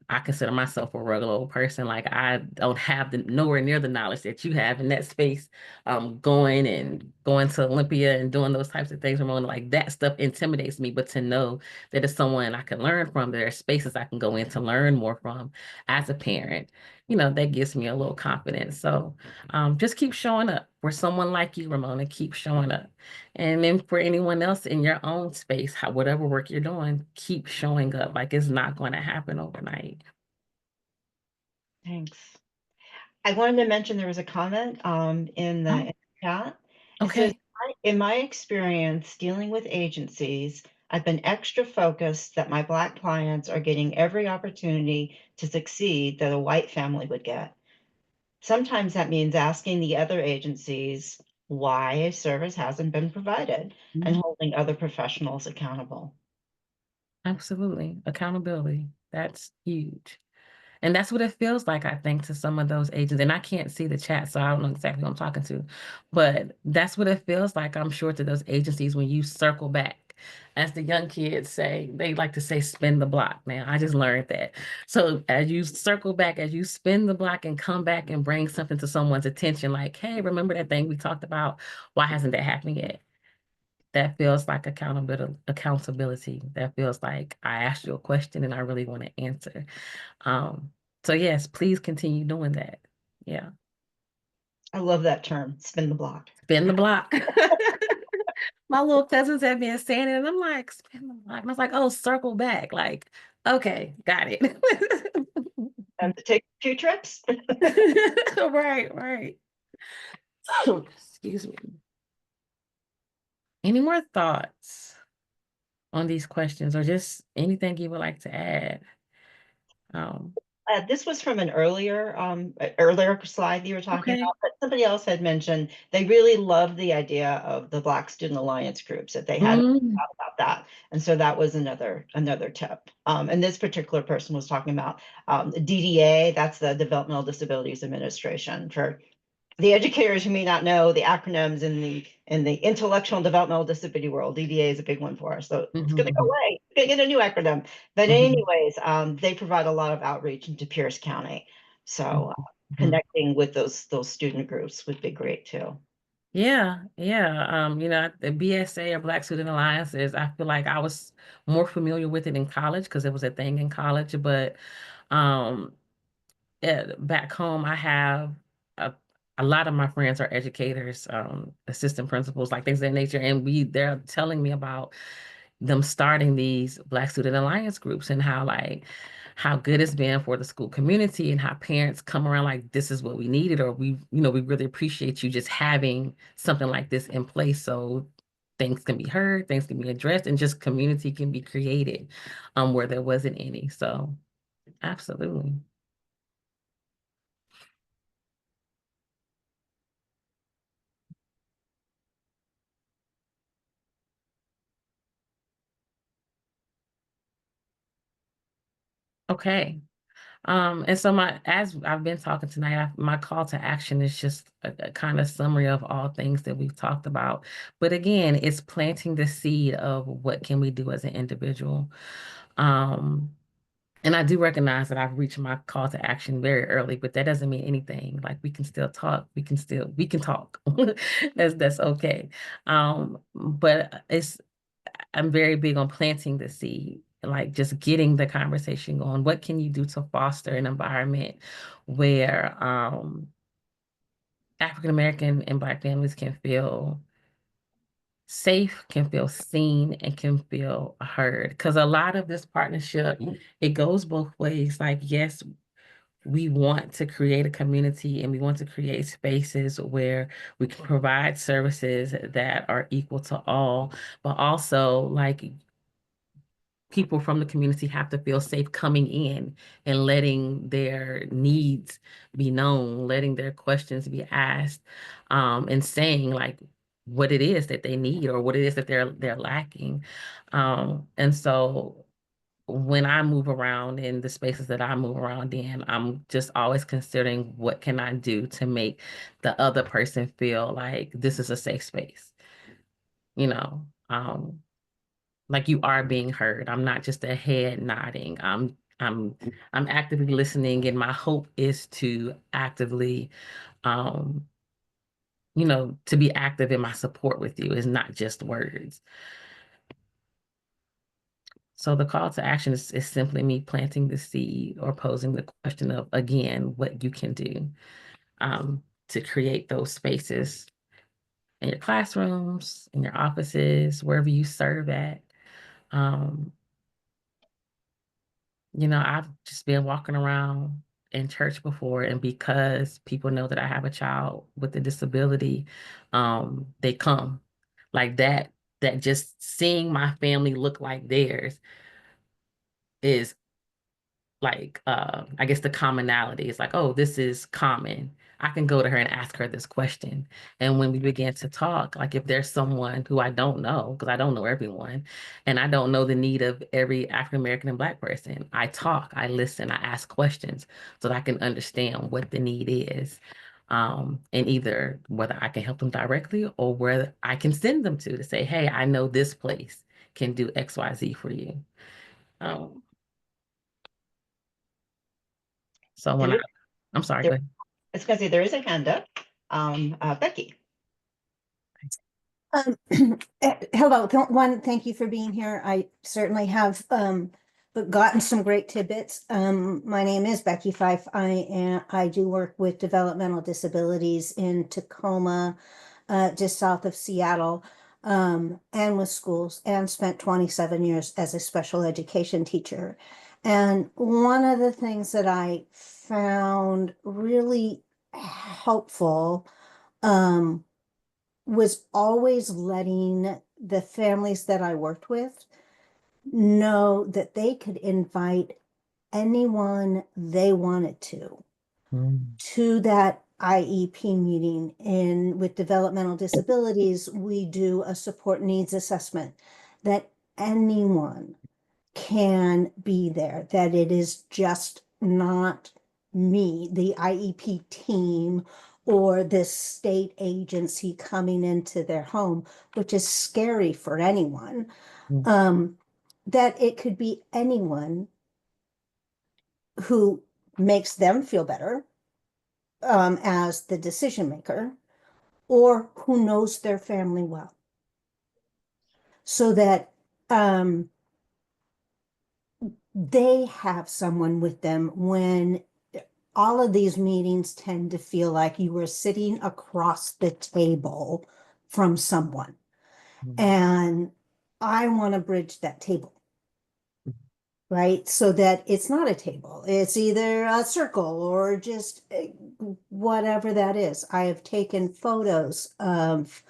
I consider myself a regular old person. Like I don't have the nowhere near the knowledge that you have in that space. Going to Olympia and doing those types of things, Ramona, like that stuff intimidates me. But to know that it's someone I can learn from, there are spaces I can go in to learn more from as a parent, that gives me a little confidence. So just keep showing up. For someone like you, Ramona, keep showing up. And then for anyone else in your own space, whatever work you're doing, keep showing up. Like it's not going to happen overnight. Thanks. I wanted to mention there was a comment in Oh, the chat. It says, okay. in my experience dealing with agencies, I've been extra focused that my Black clients are getting every opportunity to succeed that a white family would get. Sometimes that means asking the other agencies why a service hasn't been provided and Mhm. holding other professionals accountable. Absolutely. Accountability. That's huge. And that's what it feels like, I think, to some of those agents. And I can't see the chat, so I don't know exactly who I'm talking to. But that's what it feels like, I'm sure, to those agencies when you circle back. As the young kids say, they like to say, spin the block. Now, I just learned that. So as you circle back, as you spin the block and come back and bring something to someone's attention, like, hey, remember that thing we talked about? Why hasn't that happened yet? That feels like accountability. That feels like I asked you a question and I really want to answer. Um, so yes, please continue doing that. Yeah. I love that term, spin the block. Spin the block. My little cousins have been saying it, and I'm like, spin the block. And I was like, oh, circle back. Like, okay, got it. And to take a few trips. Right, right. Excuse me. Any more thoughts on these questions or just anything you would like to add? Um, This was from an earlier slide that you were talking okay. about, but somebody else had mentioned they really loved the idea of the Black Student Alliance groups, that they hadn't Mm, thought about that. And so that was another tip. And this particular person was talking about DDA, that's the Developmental Disabilities Administration. For the educators who may not know the acronyms in the intellectual and developmental disability world, DDA is a big one for us. So it's going to go mhm, away. We're going to get a new acronym. But mhm, anyways, they provide a lot of outreach into Pierce County. mhm, So mhm. connecting with those student groups would be great too. Yeah, yeah. The BSA or Black Student Alliances, I feel like I was more familiar with it in college because it was a thing in college. But um, back home, I have a, a lot of my friends are educators, assistant principals, like things of that nature, and they're telling me about them starting these Black Student Alliance groups and how good it's been for the school community and how parents come around like this is what we needed or we really appreciate you just having something like this in place so things can be heard, things can be addressed, and just community can be created where there wasn't any. So absolutely. Okay. And so as I've been talking tonight, my call to action is just a kind of summary of all things that we've talked about. But again, it's planting the seed of what can we do as an individual. Um, And I do recognize that I've reached my call to action very early, but that doesn't mean anything. Like we can still talk. We can talk. That's okay. But I'm very big on planting the seed, like just getting the conversation going. What can you do to foster an environment where African American and Black families can feel safe, can feel seen, and can feel heard? Because a lot of this partnership, it goes both ways. Like, yes, we want to create a community and we want to create spaces where we can provide services that are equal to all, but also like people from the community have to feel safe coming in and letting their needs be known, letting their questions be asked, and saying like what it is that they need or what it is that they're lacking. And so when I move around in the spaces that I move around in, I'm just always considering what can I do to make the other person feel like this is a safe space, you know. Like you are being heard. I'm not just a head nodding. I'm actively listening, and my hope is to actively, um, to be active in my support with you is not just words. So the call to action is simply me planting the seed or posing the question of, again, what you can do to create those spaces in your classrooms, in your offices, wherever you serve at. Um, I've just been walking around in church before, and because people know that I have a child with a disability, they come. Like that just seeing my family look like theirs is like I guess the commonality is like, oh, this is common. I can go to her and ask her this question. And when we begin to talk, like if there's someone who I don't know, because I don't know everyone, and I don't know the need of every African American and Black person, I talk, I listen, I ask questions so that I can understand what the need is. And either whether I can help them directly or where I can send them to say, hey, I know this place can do XYZ for you. Um, so when There, I'm sorry, there, go ahead. it's because there is a hand up. Becky. Hello, one, thank you for being here. I certainly have gotten some great tidbits. My name is Becky Fife. I do work with developmental disabilities in Tacoma, just south of Seattle, and with schools, and spent 27 years as a special education teacher. And one of the things that I found really helpful, was always letting the families that I worked with know that they could invite anyone they wanted Mm, to that IEP meeting. And with developmental disabilities, we do a support needs assessment that anyone can be there, that it is just not me, the IEP team, or this state agency coming into their home, which is scary for anyone. mm, Um, that it could be anyone who makes them feel better, as the decision maker, or who knows their family well. So that they have someone with them when all of these meetings tend to feel like you were sitting across the table from someone. mm, And I want to bridge that table, right? So that it's not a table, it's either a circle or just whatever that is. I have taken photos of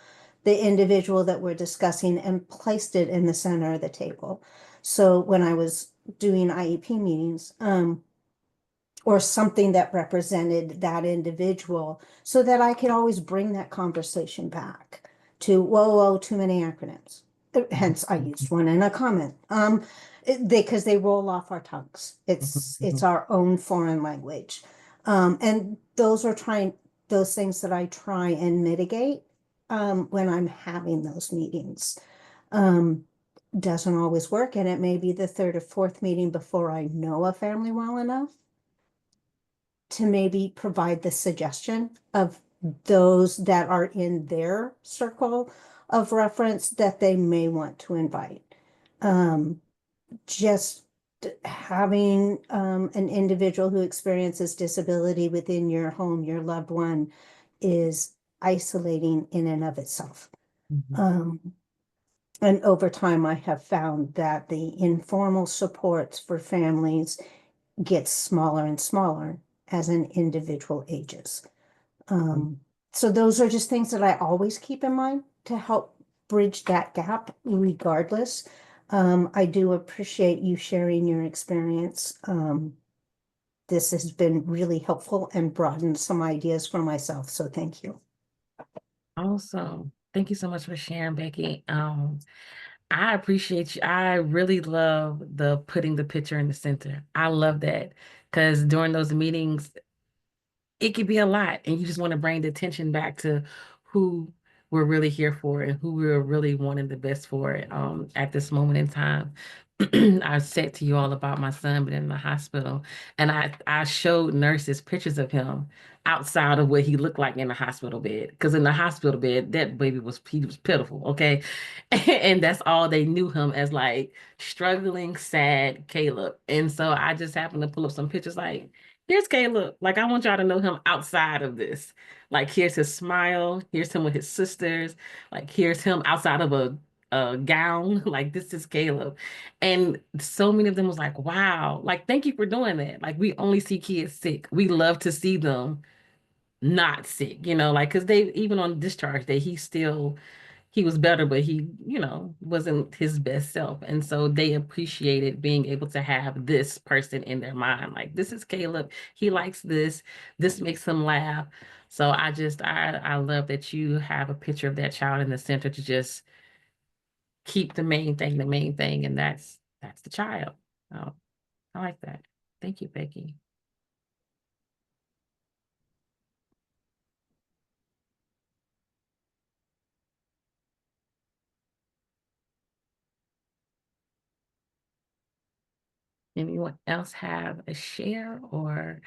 the individual that we're discussing and placed it in the center of the table. So when I was doing IEP meetings, or something that represented that individual, so that I could always bring that conversation back to, whoa, too many acronyms. Hence, I used one in a comment. Because they roll off our tongues. It's our own foreign language. And those things that I try and mitigate when I'm having those meetings. Um, doesn't always work, and it may be the third or fourth meeting before I know a family well enough to maybe provide the suggestion of those that are in their circle of reference that they may want to invite. Just having an individual who experiences disability within your home, your loved one, is isolating in and of itself. And over time, I have found that the informal supports for families gets smaller and smaller as an individual ages. So those are just things that I always keep in mind to help bridge that gap regardless. I do appreciate you sharing your experience. This has been really helpful and broadened some ideas for myself. So thank you. Awesome. Thank you so much for sharing, Becky. I appreciate you. I really love the putting the picture in the center. I love that because during those meetings, it could be a lot, and you just want to bring the attention back to who we're really here for and who we're really wanting the best for at this moment in time. I said to you all about my son being in the hospital, and I showed nurses pictures of him outside of what he looked like in the hospital bed. Because in the hospital bed, that baby he was pitiful, okay? And that's all they knew him as, like struggling, sad Caleb. And so I just happened to pull up some pictures like, here's Caleb. Like, I want y'all to know him outside of this. Like, here's his smile. Here's him with his sisters. Like, here's him outside of a gown. Like, this is Caleb. And so many of them was like, wow, like, thank you for doing that. Like, we only see kids sick. We love to see them not sick, like, because they, even on discharge day, he was better, but he, wasn't his best self. And so they appreciated being able to have this person in their mind. Like, this is Caleb. He likes this. This makes him laugh. So I love that you have a picture of that child in the center to just keep the main thing. And that's the child. Oh, I like that. Thank you, Becky. Anyone else have a share or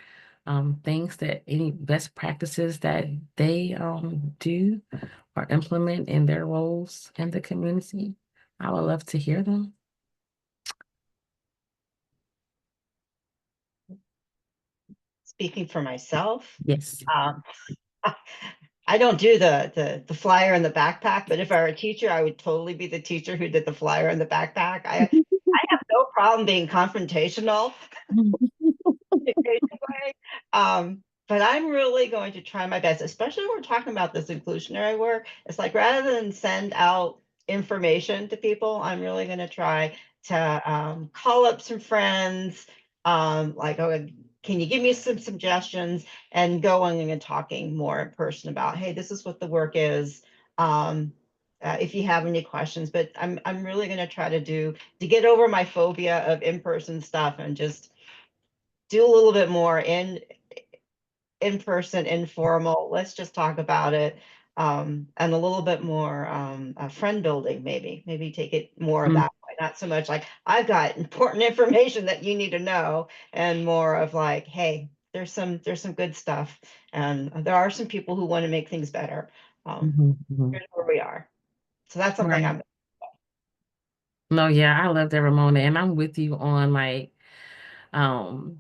things that any best practices that they do or implement in their roles in the community? I would love to hear them. Speaking for myself, Yes. um, I don't do the flyer and the backpack, but if I were a teacher, I would totally be the teacher who did the flyer and the backpack. I have no problem being confrontational in a creative way. But I'm really going to try my best, especially when we're talking about this inclusionary work. It's like, rather than send out information to people, I'm really going to try to call up some friends, like, oh, can you give me some suggestions, and going and talking more in person about, hey, this is what the work is. If you have any questions, but I'm really going to try to get over my phobia of in-person stuff and just do a little bit more in-person, informal. Let's just talk about it, and a little bit more friend building. Maybe take it more of that way. Not so much like, I've got important information that you need to know, and more of like, hey, there's some good stuff, and there are some people who want to make things better. Here's where we are. So that's something Right. I'm. No, yeah, I love that, Ramona, and I'm with you on um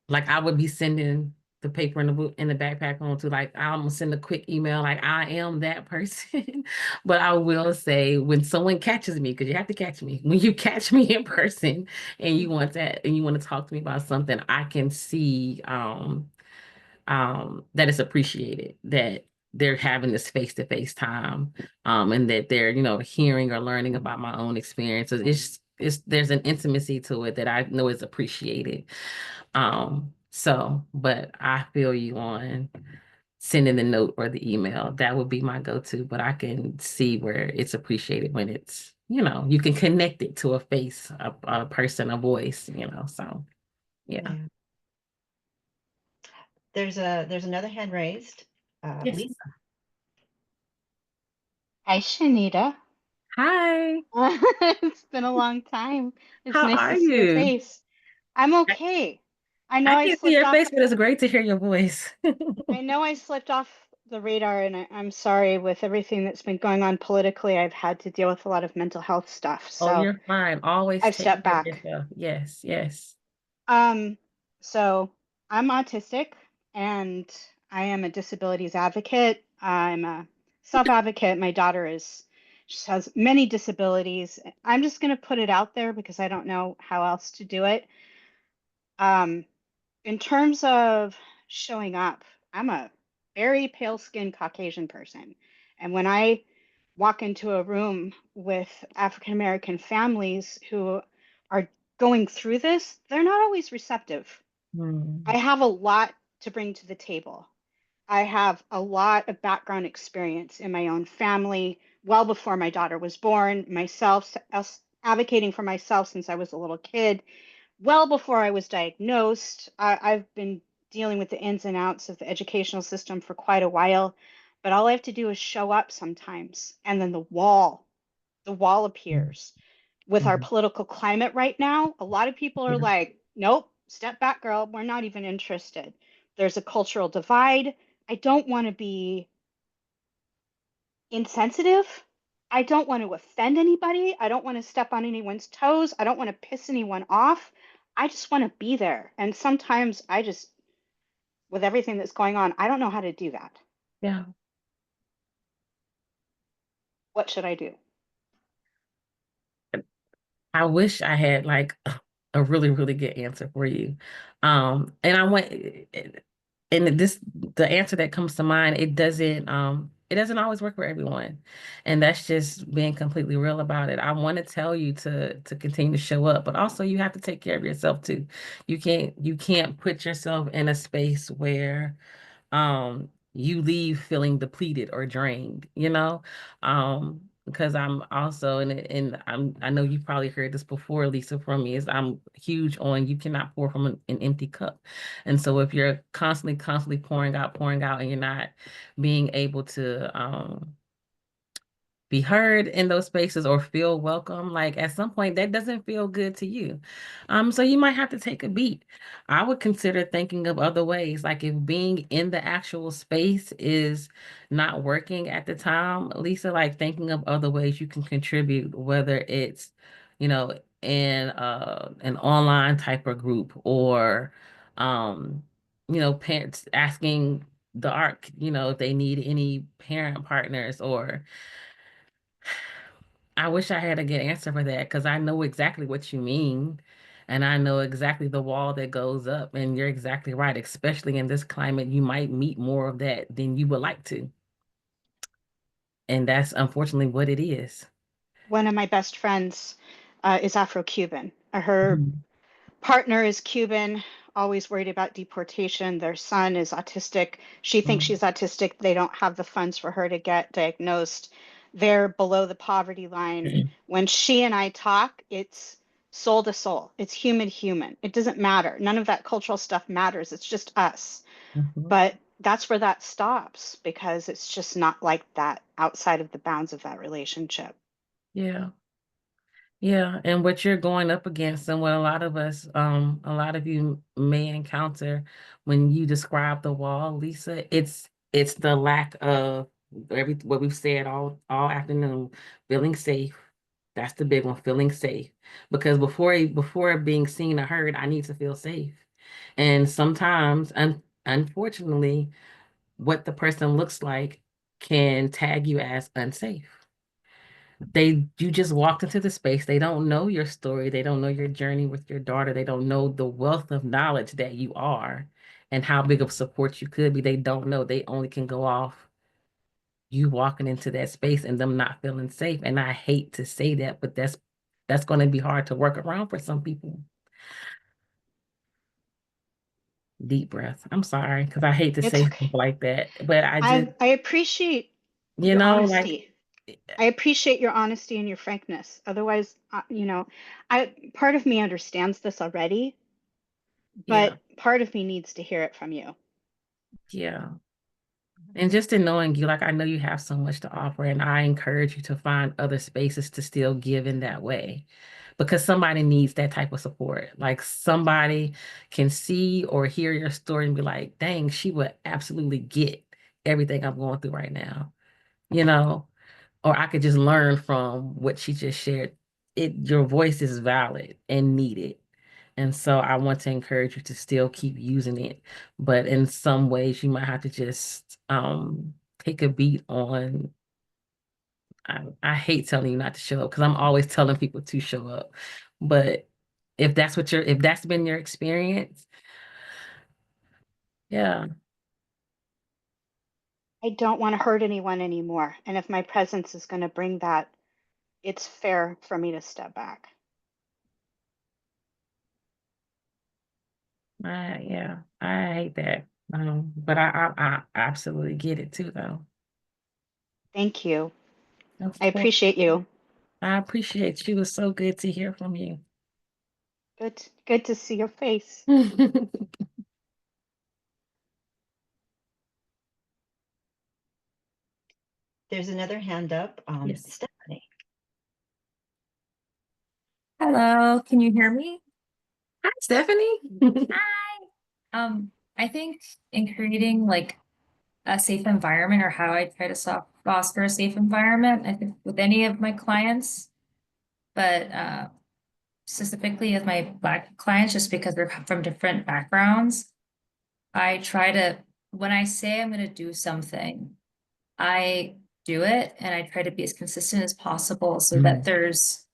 like I would be sending the paper in the book in the backpack home to, like, I'm gonna send a quick email like I am that person. But I will say, when someone catches me, because you have to catch me, when you catch me in person and you want to talk to me about something, I can see that it's appreciated, that they're having this face-to-face time, and that they're, hearing or learning about my own experiences. There's an intimacy to it that I know is appreciated. But I feel you on sending the note or the email. That would be my go-to, but I can see where it's appreciated when it's, you can connect it to a face, a person, a voice, so yeah. There's another hand raised. Yes. Lisa. Hi, Shanita. Hi, It's been a long time. It's how nice are to see your you? face. I'm I, okay. I know I I can see slipped your off. face, but it's great to hear your voice. I know I slipped off the radar, and I'm sorry with everything that's been going on politically. I've had to deal with a lot of mental health stuff, Oh, so you're fine. Always I've take stepped care of back. yourself. Yes, yes. Um, so I'm autistic, and I am a disabilities advocate. I'm a self-advocate. My daughter is, she has many disabilities. I'm just going to put it out there because I don't know how else to do it. Um, in terms of showing up, I'm a very pale-skinned Caucasian person. And when I walk into a room with African American families who are going through this, they're not always receptive. I Hmm. have a lot to bring to the table. I have a lot of background experience in my own family, well before my daughter was born, myself advocating for myself since I was a little kid, well before I was diagnosed. I've been dealing with the ins and outs of the educational system for quite a while, but all I have to do is show up sometimes, and then the wall appears. With our Mhm. political climate right now, a lot of people are Yeah, like, nope, step back, girl. We're not even interested. There's a cultural divide. I don't want to be insensitive. I don't want to offend anybody. I don't want to step on anyone's toes. I don't want to piss anyone off. I just want to be there. And sometimes I just, with everything that's going on, I don't know how to do that. yeah. What should I do? I wish I had like a really, really good answer for you. And I want, and this, the answer that comes to mind, it doesn't always work for everyone. And that's just being completely real about it. I want to tell you to continue to show up, but also you have to take care of yourself too. You can't put yourself in a space where you leave feeling depleted or drained, because I'm also I know you've probably heard this before, Lisa, from me, is I'm huge on you cannot pour from an empty cup. And so if you're constantly pouring out and you're not being able to be heard in those spaces or feel welcome, like at some point that doesn't feel good to you. So you might have to take a beat. I would consider thinking of other ways, like if being in the actual space is not working at the time, Lisa, like thinking of other ways you can contribute, whether it's, in an online type of group or parents asking the ARC, if they need any parent partners or I wish I had a good answer for that because I know exactly what you mean. And I know exactly the wall that goes up. And you're exactly right. Especially in this climate, you might meet more of that than you would like to. And that's unfortunately what it is. One of my best friends is Afro-Cuban. Her Mhm. partner is Cuban, always worried about deportation. Their son is autistic. She thinks Mhm. she's autistic. They don't have the funds for her to get diagnosed. They're below the poverty line. When she and I talk, it's soul to soul. It's human to human. It doesn't matter. None of that cultural stuff matters. It's just us. Mhm. But that's where that stops because it's just not like that outside of the bounds of that relationship. Yeah. Yeah, and what you're going up against and what a lot of you may encounter when you describe the wall, Lisa, it's the lack of what we've said all afternoon, feeling safe. That's the big one, feeling safe. Because before being seen or heard, I need to feel safe. And sometimes, unfortunately, what the person looks like can tag you as unsafe. You just walked into the space. They don't know your story. They don't know your journey with your daughter. They don't know the wealth of knowledge that you are and how big of support you could be. They don't know. They only can go off you walking into that space and them not feeling safe. And I hate to say that, but that's going to be hard to work around for some people. Deep breath. I'm sorry, because I hate to It's say okay. stuff like that, but I appreciate your like, honesty. I appreciate your honesty and your frankness. Otherwise, I part of me understands this already, yeah, but part of me needs to hear it from you. yeah. And just in knowing you, like I know you have so much to offer, and I encourage you to find other spaces to still give in that way because somebody needs that type of support. Like somebody can see or hear your story and be like, dang, she would absolutely get everything I'm going through right now, you know? Or I could just learn from what she just shared. Your voice is valid and needed. And so I want to encourage you to still keep using it. But in some ways, you might have to just take a beat on. I hate telling you not to show up because I'm always telling people to show up. But if that's been your experience, yeah. I don't want to hurt anyone anymore. And if my presence is going to bring that, it's fair for me to step back. I hate that. But I absolutely get it too, though. Thank you. Of I course. appreciate you. I appreciate you. It was so good to hear from you. Good to see your face. There's another hand up. Yes. Stephanie. Hello, can you hear me? Hi, Stephanie. Hi. I think in creating like a safe environment or how I try to foster a safe environment, I think with any of my clients, but specifically with my Black clients, just because they're from different backgrounds, I try to, when I say I'm going to do something, I do it and I try to be as consistent as possible so that there's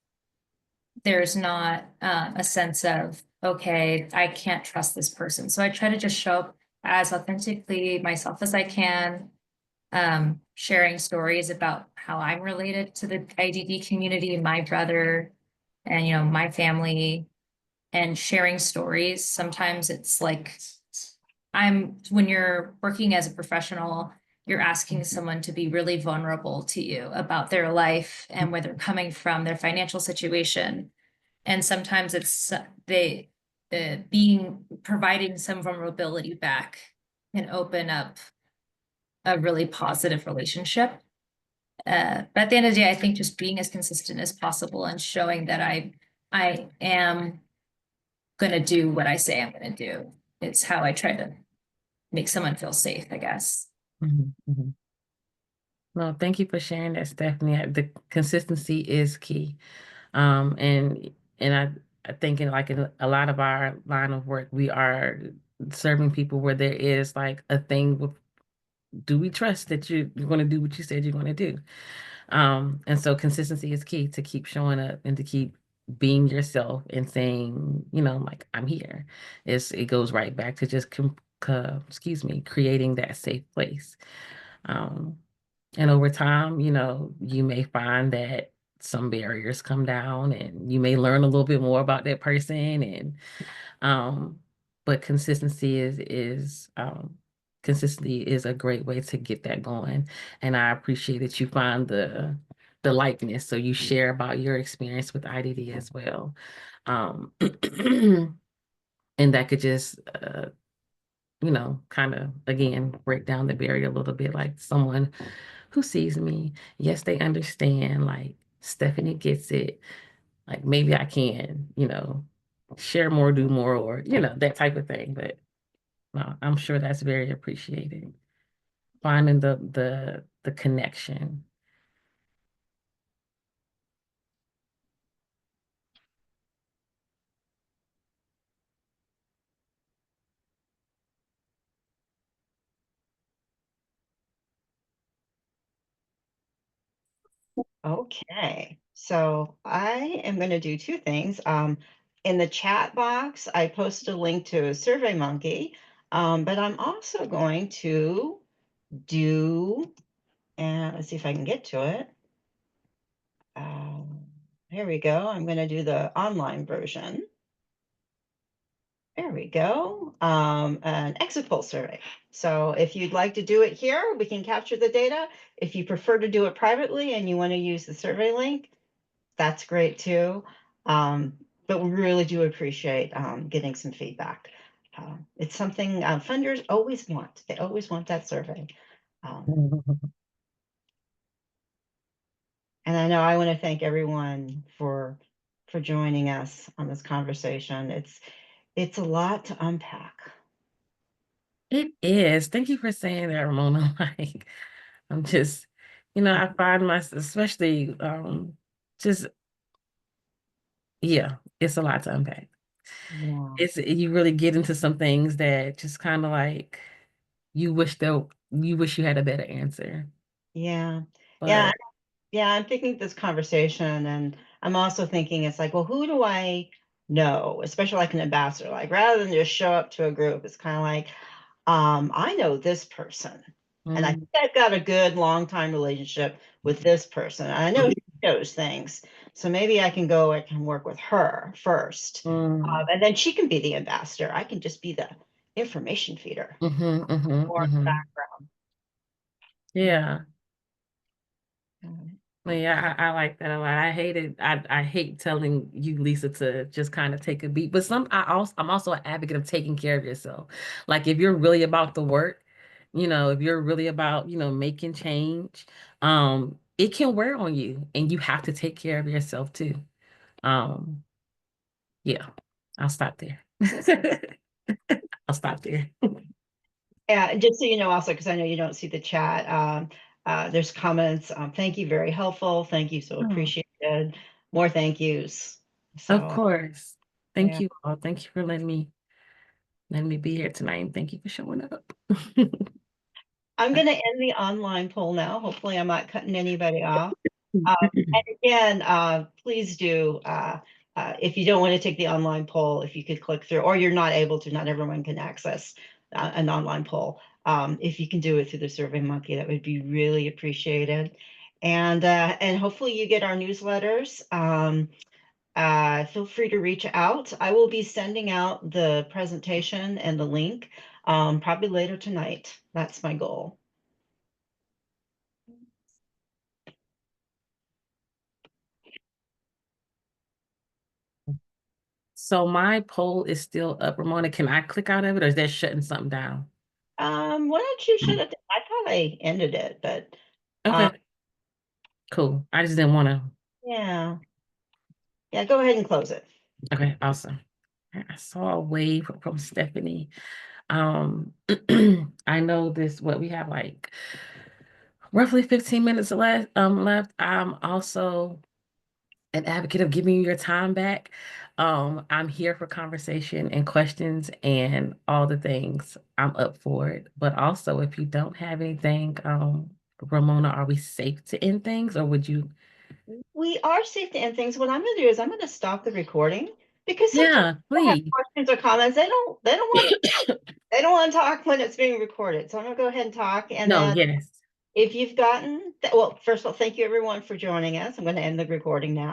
not a sense of, okay, I can't trust this person. So I try to just show up as authentically myself as I can, sharing stories about how I'm related to the IDD community, my brother, and my family, and sharing stories. Sometimes it's like when you're working as a professional, you're asking someone to be really vulnerable to you about their life and where they're coming from, their financial situation. And sometimes it's they providing some vulnerability back and open up a really positive relationship. But at the end of the day, I think just being as consistent as possible and showing that I am going to do what I say I'm going to do. It's how I try to make someone feel safe, I guess. Mhm, mhm. Well, thank you for sharing that, Stephanie. The consistency is key. And I think in a lot of our line of work, we are serving people where there is like a thing with, do we trust that you're going to do what you said you're going to do? And so consistency is key to keep showing up and to keep being yourself and saying, like I'm here. It goes right back to just creating that safe place. And over time, you may find that some barriers come down and you may learn a little bit more about that person um but consistency is a great way to get that going. And I appreciate that you find the likeness so you share about your experience with IDD as well. And that could just kind of again break down the barrier a little bit, like someone who sees me, yes, they understand, like Stephanie gets it, like maybe I can, share more, do more, or that type of thing. But no, I'm sure that's very appreciated. Finding the connection. Okay, so I am going to do two things. In the chat box, I posted a link to a Survey Monkey, but I'm also going to do, and let's see if I can get to it. Here we go. I'm going to do the online version. There we go. An exit poll survey. So if you'd like to do it here, we can capture the data. If you prefer to do it privately and you want to use the survey link, that's great too. But we really do appreciate getting some feedback. It's something funders always want. They always want that survey. And I know I want to thank everyone for joining us on this conversation. It's a lot to unpack. It is. Thank you for saying that, Ramona. Like, I'm just, I find myself, especially, just, yeah, it's a lot to unpack. Yeah. You really get into some things that just kind of like you wish you had a better answer. Yeah. Yeah. But Yeah. I'm thinking this conversation, and I'm also thinking it's like, well, who do I know, especially like an ambassador? Like, rather than just show up to a group, it's kind of like, I know this person, and I think I've got a good long time relationship with this person. I know she knows things, so maybe I can work with her first, and then she can be the ambassador. I can just be the information feeder or in the background. yeah. Mhm. Well, yeah, I like that a lot. I hate telling you, Lisa, to just kind of take a beat. But I'm also an advocate of taking care of yourself. Like if you're really about the work, if you're really about, making change, it can wear on you and you have to take care of yourself too. Um, yeah, I'll stop there. I'll stop there. Yeah, and just so you know, also, because I know you don't see the chat, there's comments. Thank you, very helpful. Thank you, so Oh, appreciated. More thank yous. of So, course. Thank yeah. you all. Thank you for letting me be here tonight, and thank you for showing up. I'm going to end the online poll now. Hopefully, I'm not cutting anybody off. And again, please do, if you don't want to take the online poll, if you could click through, or you're not able to, not everyone can access an online poll. If you can do it through the Survey Monkey, that would be really appreciated. And hopefully you get our newsletters. Feel free to reach out. I will be sending out the presentation and the link probably later tonight. That's my goal. So my poll is still up, Ramona. Can I click out of it or is that shutting something down? Why don't you shut it down? I thought I ended it, but Okay, cool. I just didn't want to. yeah. Yeah, go ahead and close it. Okay, awesome. I saw a wave from Stephanie. Um, I know what we have like roughly 15 minutes left. I'm also an advocate of giving you your time back. I'm here for conversation and questions and all the things. I'm up for it. But also, if you don't have anything, Ramona, are we safe to end things, or would you? We are safe to end things. What I'm going to do is I'm going to stop the recording because sometimes Yeah, people have please. questions or comments. They don't want to talk when it's being recorded. So I'm going to go ahead and talk. And No, then yes. if you've gotten, well, first of all, thank you everyone for joining us. I'm going to end the recording now.